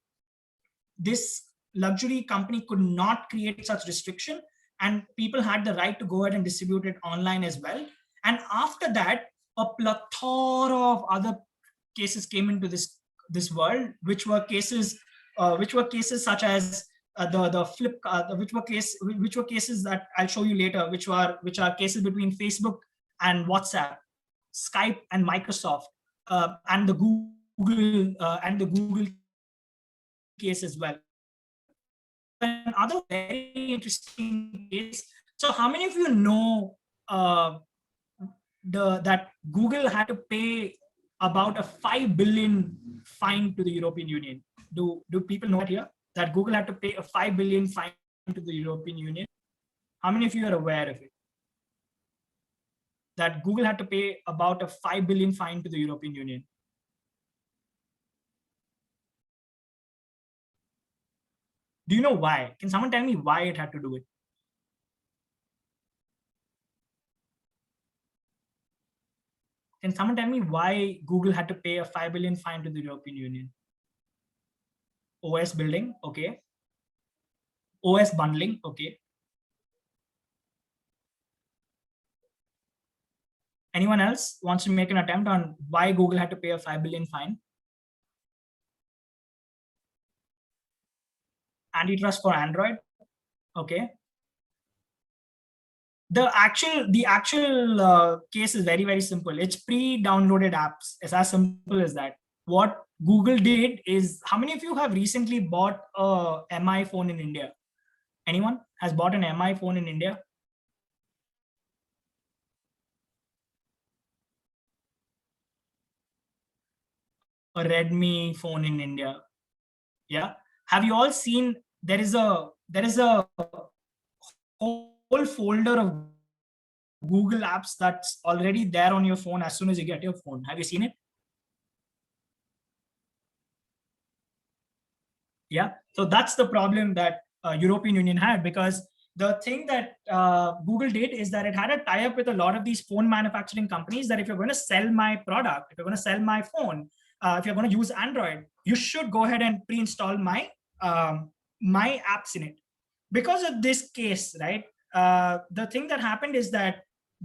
this luxury company could not create such restriction, and people had the right to go ahead and distribute it online as well. And after that, a plethora of other cases came into this world, which were cases such as the flip which were cases that I'll show you later, which are cases between Facebook and WhatsApp, Skype and Microsoft, and the Google case as well. Another very interesting case. So, how many of you know that Google had to pay about a 5 billion fine to the European Union? Do people know that here? That Google had to pay a 5 billion fine to the European Union? How many of you are aware of it? That Google had to pay about a 5 billion fine to the European Union. Do you know why? Can someone tell me why it had to do it? Can someone tell me why Google had to pay a 5 billion fine to the European Union? OS building, okay. OS bundling, okay. Anyone else wants to make an attempt on why Google had to pay a 5 billion fine? Antitrust for Android, okay. The actual case is very simple. It's pre-downloaded apps. It's as simple as that. What Google did is, how many of you have recently bought a MI phone in India? Anyone has bought an MI phone in India? A Redmi phone in India? Yeah. Have you all seen there is a whole folder of Google apps that's already there on your phone as soon as you get your phone? Have you seen it? Yeah. So that's the problem that European Union had, because the thing that Google did is that it had a tie-up with a lot of these phone manufacturing companies that if you're going to sell my product, if you're going to sell my phone, if you're going to use Android, you should go ahead and pre-install my apps in it. Because of this case, right? The thing that happened is that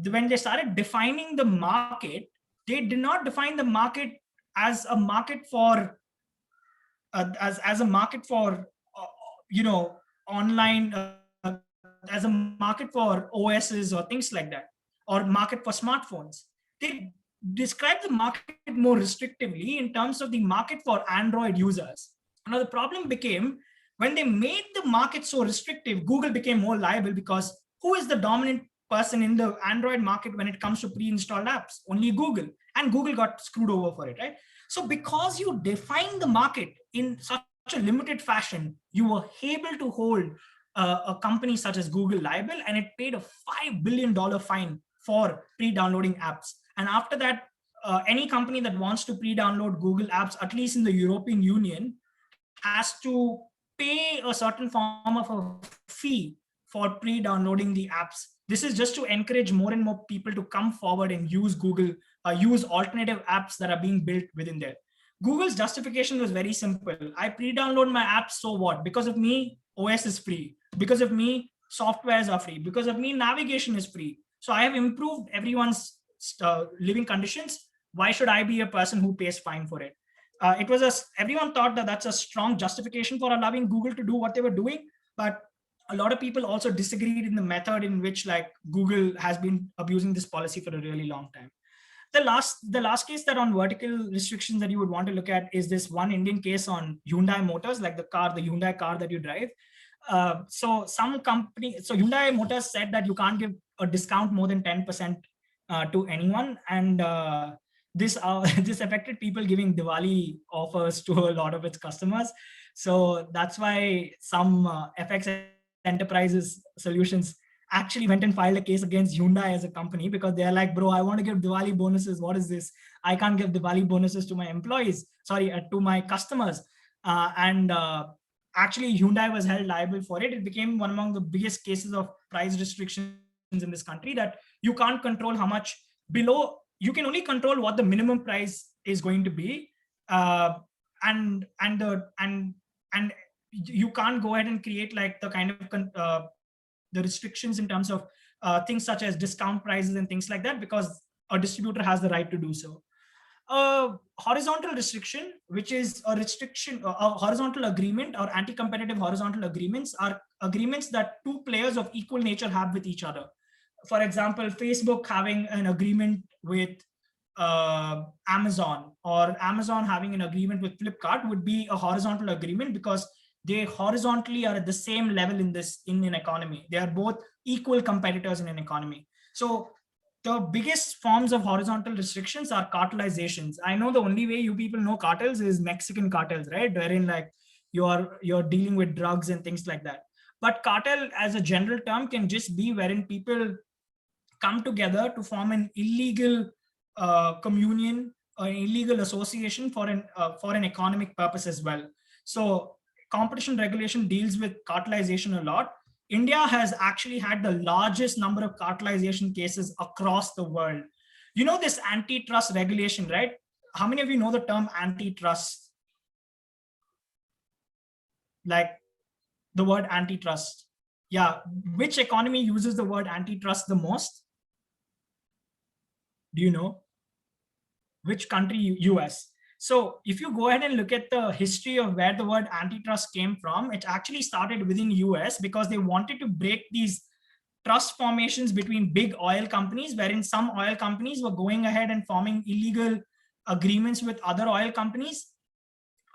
when they started defining the market, they did not define the market as a market for as a market for online, as a market for OSs or things like that, or market for smartphones. They describe the market more restrictively in terms of the market for Android users. Now the problem became, when they made the market so restrictive, Google became more liable, because who is the dominant person in the Android market when it comes to pre-installed apps? Only Google, and Google got screwed over for it, right? So because you define the market in such a limited fashion, you were able to hold a company such as Google liable, and it paid a $5 billion fine for pre-downloading apps. And after that, any company that wants to pre-download Google apps, at least in the European Union, has to pay a certain form of a fee for pre-downloading the apps. This is just to encourage more and more people to come forward and use Google, use alternative apps that are being built within there. Google's justification was very simple. I pre-download my apps, so what? Because of me, OS is free. Because of me, softwares are free. Because of me, navigation is free. So I have improved everyone's living conditions. Why should I be a person who pays fine for it? Everyone thought that that's a strong justification for allowing Google to do what they were doing, but a lot of people also disagreed in the method in which Google has been abusing this policy for a really long time. The last case that on vertical restrictions that you would want to look at is this one Indian case on Hyundai Motors, like the Hyundai car that you drive. So Hyundai Motors said that you can't give a discount more than 10% to anyone, and this affected people giving Diwali offers to a lot of its customers. So that's why some FX Enterprises Solutions actually went and filed a case against Hyundai as a company, because they're like, bro, I want to give Diwali bonuses. What is this? I can't give Diwali bonuses to my employees, to my customers. Actually, Hyundai was held liable for it. It became one among the biggest cases of price restrictions in this country that you can't control how much below, you can only control what the minimum price is going to be. And you can't go ahead and create like the kind of the restrictions in terms of things such as discount prices and things like that, because a distributor has the right to do so. Horizontal restriction, which is a restriction, a horizontal agreement or anti-competitive horizontal agreements, are agreements that two players of equal nature have with each other. For example, Facebook having an agreement with Amazon, or Amazon having an agreement with Flipkart would be a horizontal agreement because they horizontally are at the same level in an economy. They are both equal competitors in an economy. So the biggest forms of horizontal restrictions are cartelizations. I know the only way you people know cartels is Mexican cartels, right? Wherein like you're dealing with drugs and things like that. But cartel as a general term can just be wherein people come together to form an illegal communion or an illegal association for an economic purpose as well. So competition regulation deals with cartelization a lot. India has actually had the largest number of cartelization cases across the world. You know this antitrust regulation, right? How many of you know the term antitrust? Like the word antitrust. Yeah, which economy uses the word antitrust the most? Do you know? Which country? US. So if you go ahead and look at the history of where the word antitrust came from, it actually started within US because they wanted to break these trust formations between big oil companies, wherein some oil companies were going ahead and forming illegal agreements with other oil companies,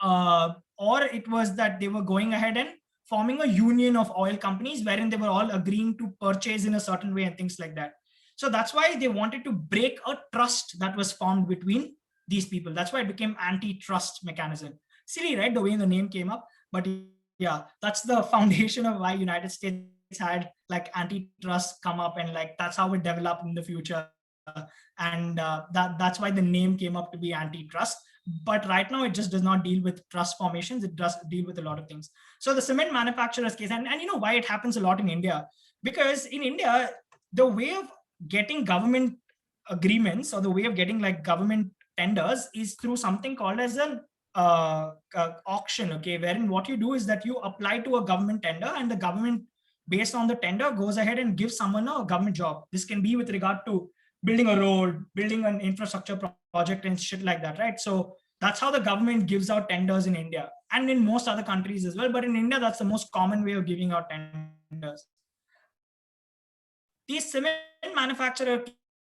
or it was that they were going ahead and forming a union of oil companies wherein they were all agreeing to purchase in a certain way and things like that. So that's why they wanted to break a trust that was formed between these people. That's why it became antitrust mechanism. Silly, right? The way the name came up. But yeah, that's the foundation of why United States had like antitrust come up, and like that's how it developed in the future. And that's why the name came up to be antitrust. But right now it just does not deal with trust formations. It does deal with a lot of things. So the cement manufacturers case, and you know why it happens a lot in India? Because in India, the way of getting government agreements or the way of getting like government tenders is through something called as an auction, okay, wherein what you do is that you apply to a government tender, and the government based on the tender goes ahead and gives someone a government job. This can be with regard to building a road, building an infrastructure project and shit like that, right? So that's how the government gives out tenders in India and in most other countries as well. But in India, that's the most common way of giving out tenders. These cement manufacturer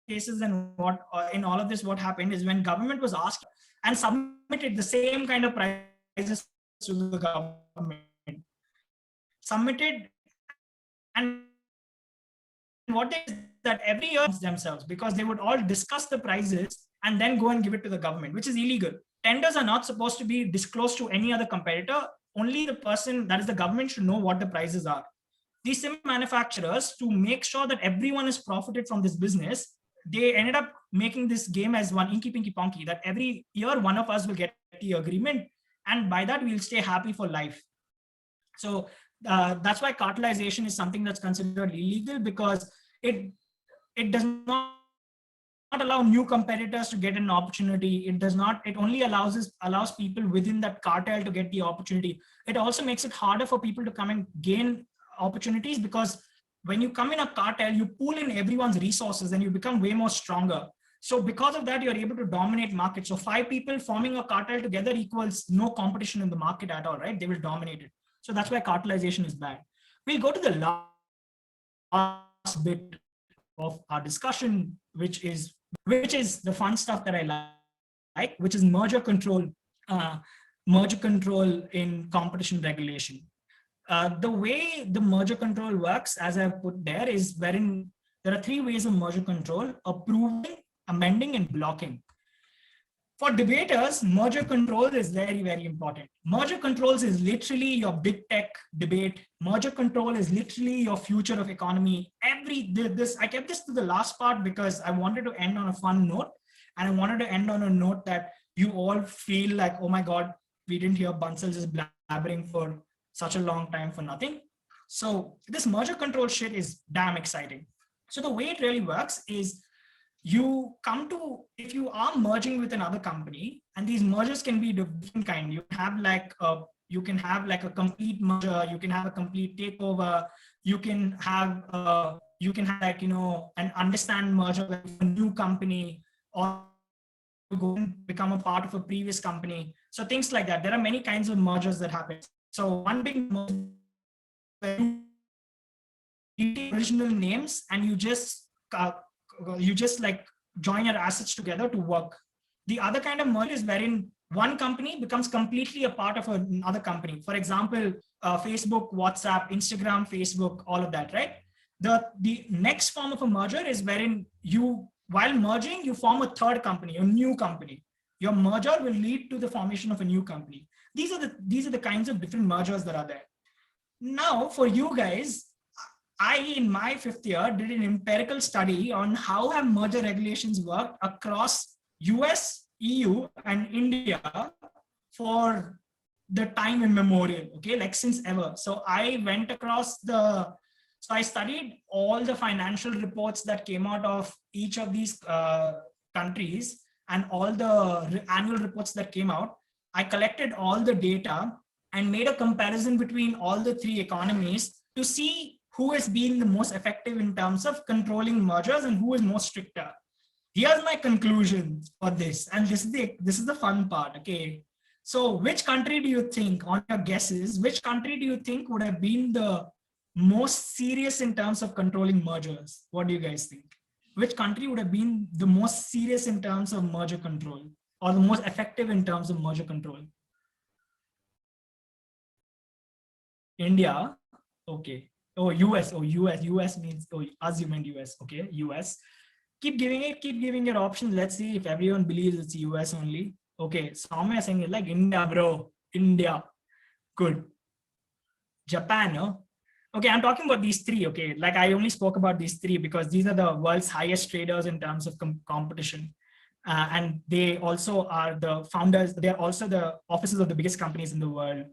cases and what in all of this, what happened is when government was asked and submitted the same kind of prices to the government, submitted, and what they is that every year themselves, because they would all discuss the prices and then go and give it to the government, which is illegal. Tenders are not supposed to be disclosed to any other competitor. Only the person, that is the government, should know what the prices are. These cement manufacturers, to make sure that everyone is profited from this business, they ended up making this game as one inky pinky ponky, that every year one of us will get the agreement, and by that we'll stay happy for life. So that's why cartelization is something that's considered illegal, because it does not allow new competitors to get an opportunity. It does not, it only allows people within that cartel to get the opportunity. It also makes it harder for people to come and gain opportunities, because when you come in a cartel, you pool in everyone's resources and you become way more stronger. So because of that, you're able to dominate markets. So 5 people forming a cartel together equals no competition in the market at all, right? They will dominate it. So that's why cartelization is bad. We'll go to the last bit of our discussion, which is the fun stuff that I like, which is merger control in competition regulation. The way the merger control works, as I've put there, is wherein there are 3 ways of merger control: approving, amending, and blocking. For debaters, merger control is very, very important. Merger controls is literally your big tech debate. Merger control is literally your future of economy. I kept this to the last part because I wanted to end on a fun note, and I wanted to end on a note that you all feel like, oh my God, we didn't hear Bansal just blabbering for such a long time for nothing. So this merger control shit is damn exciting. So the way it really works is you come to, if you are merging with another company, and these mergers can be different kind. You can have like a complete merger, you can have a complete takeover, you can have like, you know, an understand merger with a new company, or go and become a part of a previous company. So things like that. There are many kinds of mergers that happen. So one big merger where you take original names and you just like join your assets together to work. The other kind of merger is wherein one company becomes completely a part of another company. For example, Facebook, WhatsApp, Instagram, Facebook, all of that, right? The next form of a merger is wherein you, while merging, you form a third company, a new company. Your merger will lead to the formation of a new company. These are the kinds of different mergers that are there. Now, for you guys, I, in my 5th year, did an empirical study on how have merger regulations worked across US, EU, and India for the time immemorial, okay, like since ever. So I went across so I studied all the financial reports that came out of each of these countries and all the annual reports that came out. I collected all the data and made a comparison between all the 3 economies to see who has been the most effective in terms of controlling mergers and who is more stricter. Here's my conclusion for this, and this is the fun part, okay? So which country do you think, on your guesses, which country do you think would have been the most serious in terms of controlling mergers? What do you guys think? Which country would have been the most serious in terms of merger control, or the most effective in terms of merger control? India. Okay. Oh, US. Oh, US. US means, oh, as you meant US. Okay, US. Keep giving your options. Let's see if everyone believes it's US only. Okay, Soumya saying it like India, bro. India. Good. Japan, huh? Okay, I'm talking about these 3. Okay, like I only spoke about these 3 because these are the world's highest traders in terms of competition. And they also are the founders. They're also the officers of the biggest companies in the world.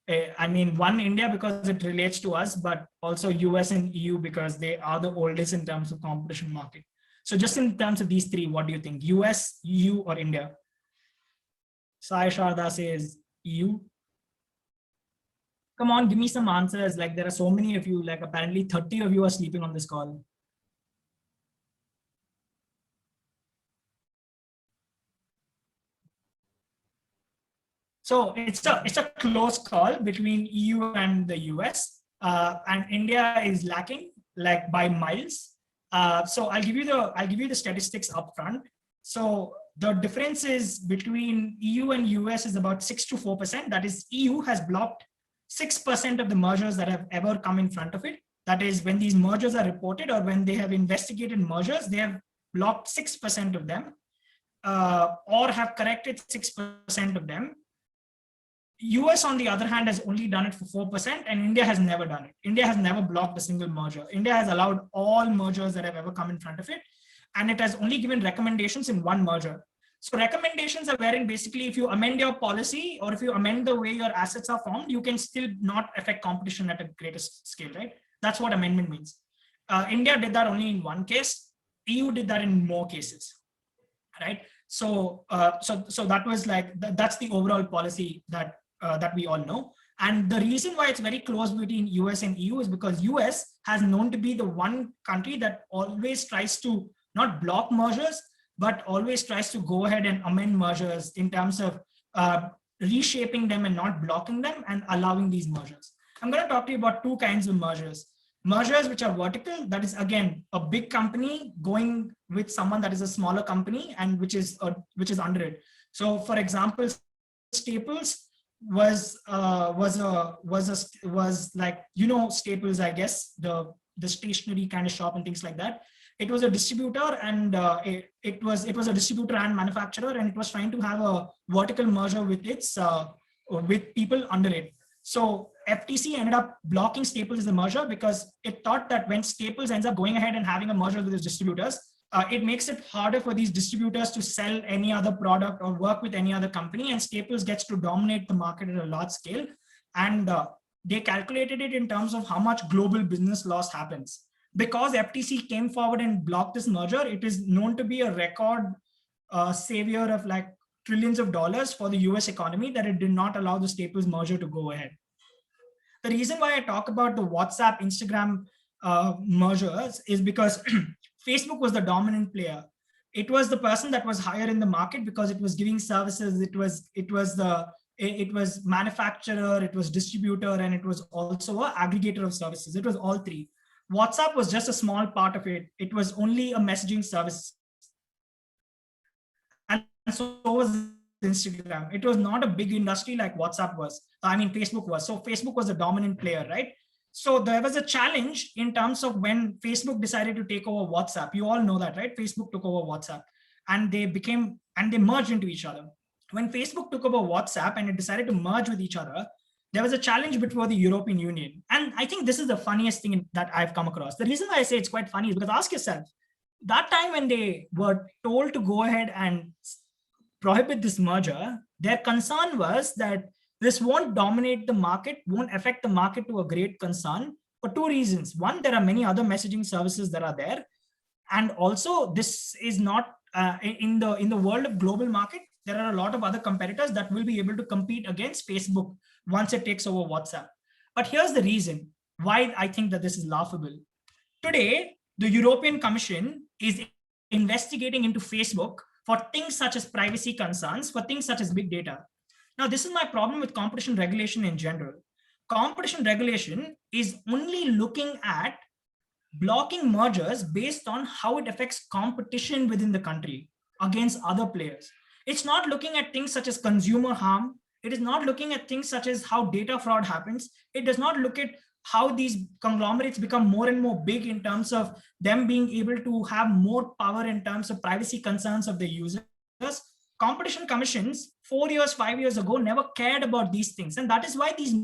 I mean, one, India because it relates to us, but also US and EU because they are the oldest in terms of competition market. So just in terms of these 3, what do you think? US, EU, or India? Sai Sharda says EU. Come on, give me some answers. Like there are so many of you, like apparently 30 of you are sleeping on this call. So it's a close call between EU and the US, and India is lacking like by miles. So I'll give you the statistics up front. So the difference is between EU and US is about 6 to 4%. That is, EU has blocked 6% of the mergers that have ever come in front of it. That is, when these mergers are reported or when they have investigated mergers, they have blocked 6% of them, or have corrected 6% of them. US, on the other hand, has only done it for 4%, and India has never done it. India has never blocked a single merger. India has allowed all mergers that have ever come in front of it, and it has only given recommendations in one merger. So recommendations are wherein basically if you amend your policy or if you amend the way your assets are formed, you can still not affect competition at a greater scale, right? That's what amendment means. India did that only in one case. EU did that in more cases, right? So that was like, that's the overall policy that we all know. And the reason why it's very close between US and EU is because US has known to be the one country that always tries to not block mergers, but always tries to go ahead and amend mergers in terms of reshaping them and not blocking them and allowing these mergers. I'm going to talk to you about 2 kinds of mergers. Mergers which are vertical, that is again a big company going with someone that is a smaller company and which is under it. So for example, Staples was like, you know, Staples, I guess, the stationery kind of shop and things like that. It was a distributor, and it was a distributor and manufacturer, and it was trying to have a vertical merger with its with people under it. So FTC ended up blocking Staples as a merger because it thought that when Staples ends up going ahead and having a merger with its distributors, it makes it harder for these distributors to sell any other product or work with any other company, and Staples gets to dominate the market at a large scale. And they calculated it in terms of how much global business loss happens. because FTC came forward and blocked this merger, it is known to be a record savior of like trillions of dollars for the US economy, that it did not allow the Staples merger to go ahead. The reason why I talk about the WhatsApp, Instagram mergers is because Facebook was the dominant player. It was the person that was higher in the market because it was giving services. It was manufacturer, it was distributor, and it was also an aggregator of services. It was all three. WhatsApp was just a small part of it. It was only a messaging service. And so was Instagram. It was not a big industry like WhatsApp was. I mean, Facebook was. So Facebook was a dominant player, right? So there was a challenge in terms of when Facebook decided to take over WhatsApp. You all know that, right? Facebook took over WhatsApp and they merged into each other. When Facebook took over WhatsApp and it decided to merge with each other, there was a challenge before the European Union. And I think this is the funniest thing that I've come across. The reason why I say it's quite funny is because ask yourself, that time when they were told to go ahead and prohibit this merger, their concern was that this won't dominate the market, won't affect the market to a great concern for two reasons. One, there are many other messaging services that are there. And also this is not in the world of global market, there are a lot of other competitors that will be able to compete against Facebook once it takes over WhatsApp. But here's the reason why I think that this is laughable. Today, the European Commission is investigating into Facebook for things such as privacy concerns, for things such as big data. Now, this is my problem with competition regulation in general. Competition regulation is only looking at blocking mergers based on how it affects competition within the country against other players. It's not looking at things such as consumer harm. It is not looking at things such as how data fraud happens. It does not look at how these conglomerates become more and more big in terms of them being able to have more power in terms of privacy concerns of their users. Competition commissions 4 years, 5 years ago never cared about these things. And that is why these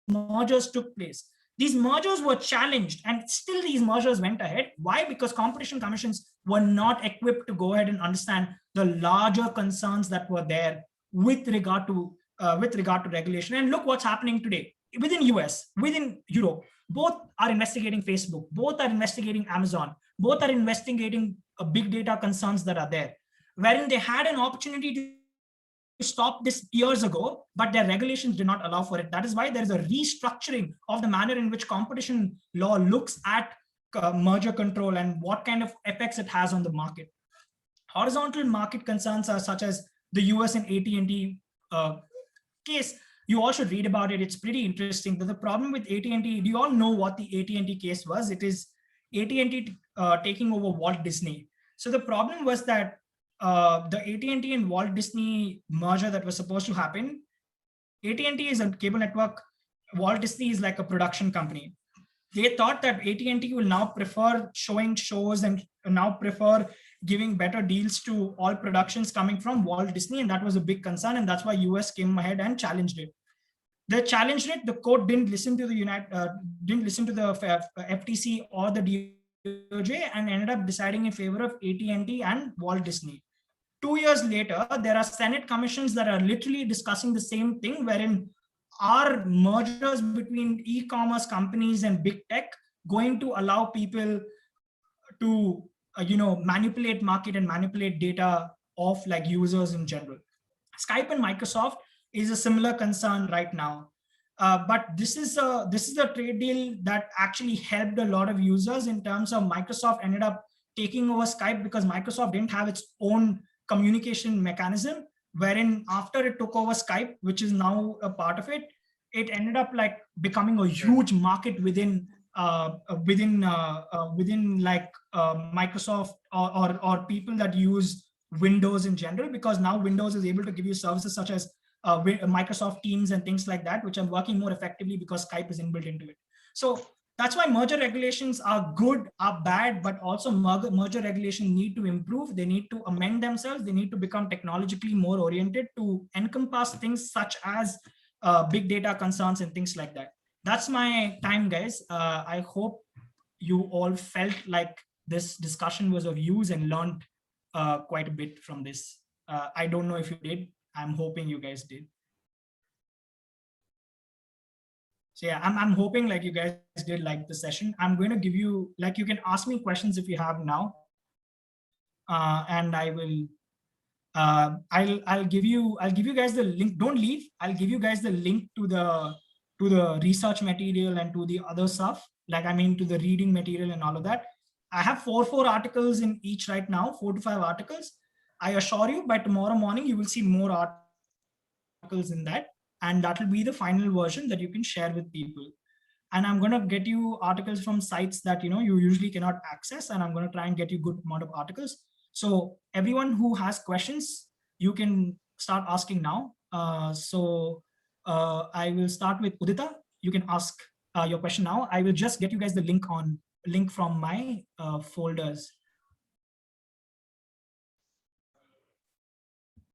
mergers took place. These mergers were challenged and still these mergers went ahead. Why? Because competition commissions were not equipped to go ahead and understand the larger concerns that were there with regard to regulation. And look what's happening today. Within US, within Europe, both are investigating Facebook, both are investigating Amazon, both are investigating big data concerns that are there, wherein they had an opportunity to stop this years ago, but their regulations did not allow for it. That is why there is a restructuring of the manner in which competition law looks at merger control and what kind of effects it has on the market. Horizontal market concerns are such as the US and AT&T case. You all should read about it. It's pretty interesting. The problem with AT&T, do you all know what the AT&T case was? It is AT&T taking over Walt Disney. So the problem was that the AT&T and Walt Disney merger that was supposed to happen, AT&T is a cable network. Walt Disney is like a production company. They thought that AT&T will now prefer showing shows and now prefer giving better deals to all productions coming from Walt Disney. And that was a big concern. And that's why US came ahead and challenged it. They challenged it. The court didn't listen to the FTC or the DOJ and ended up deciding in favor of AT&T and Walt Disney. 2 years later, there are Senate commissions that are literally discussing the same thing, wherein are mergers between e-commerce companies and big tech going to allow people to manipulate market and manipulate data of like users in general. Skype and Microsoft is a similar concern right now. But this is a trade deal that actually helped a lot of users in terms of Microsoft ended up taking over Skype because Microsoft didn't have its own communication mechanism, wherein after it took over Skype, which is now a part of it, it ended up like becoming a huge market within Microsoft or people that use Windows in general, because now Windows is able to give you services such as Microsoft Teams and things like that, which are working more effectively because Skype is inbuilt into it. So that's why merger regulations are good, are bad, but also merger regulations need to improve. They need to amend themselves. They need to become technologically more oriented to encompass things such as big data concerns and things like that. That's my time, guys. I hope you all felt like this discussion was of use and learned quite a bit from this. I don't know if you did. I'm hoping you guys did. So yeah, I'm hoping like you guys did like the session. I'm going to give you, like, you can ask me questions if you have now, and I will. I'll give you guys the link. Don't leave. I'll give you guys the link to the research material and to the other stuff. Like, I mean, to the reading material and all of that. I have four articles in each right now, 4 to 5 articles. I assure you, by tomorrow morning, you will see more articles in that, and that will be the final version that you can share with people. And I'm going to get you articles from sites that you usually cannot access, and I'm going to try and get you good amount of articles. So everyone who has questions, you can start asking now. I will start with Udita. You can ask your question now. I will just get you guys the link from my folders.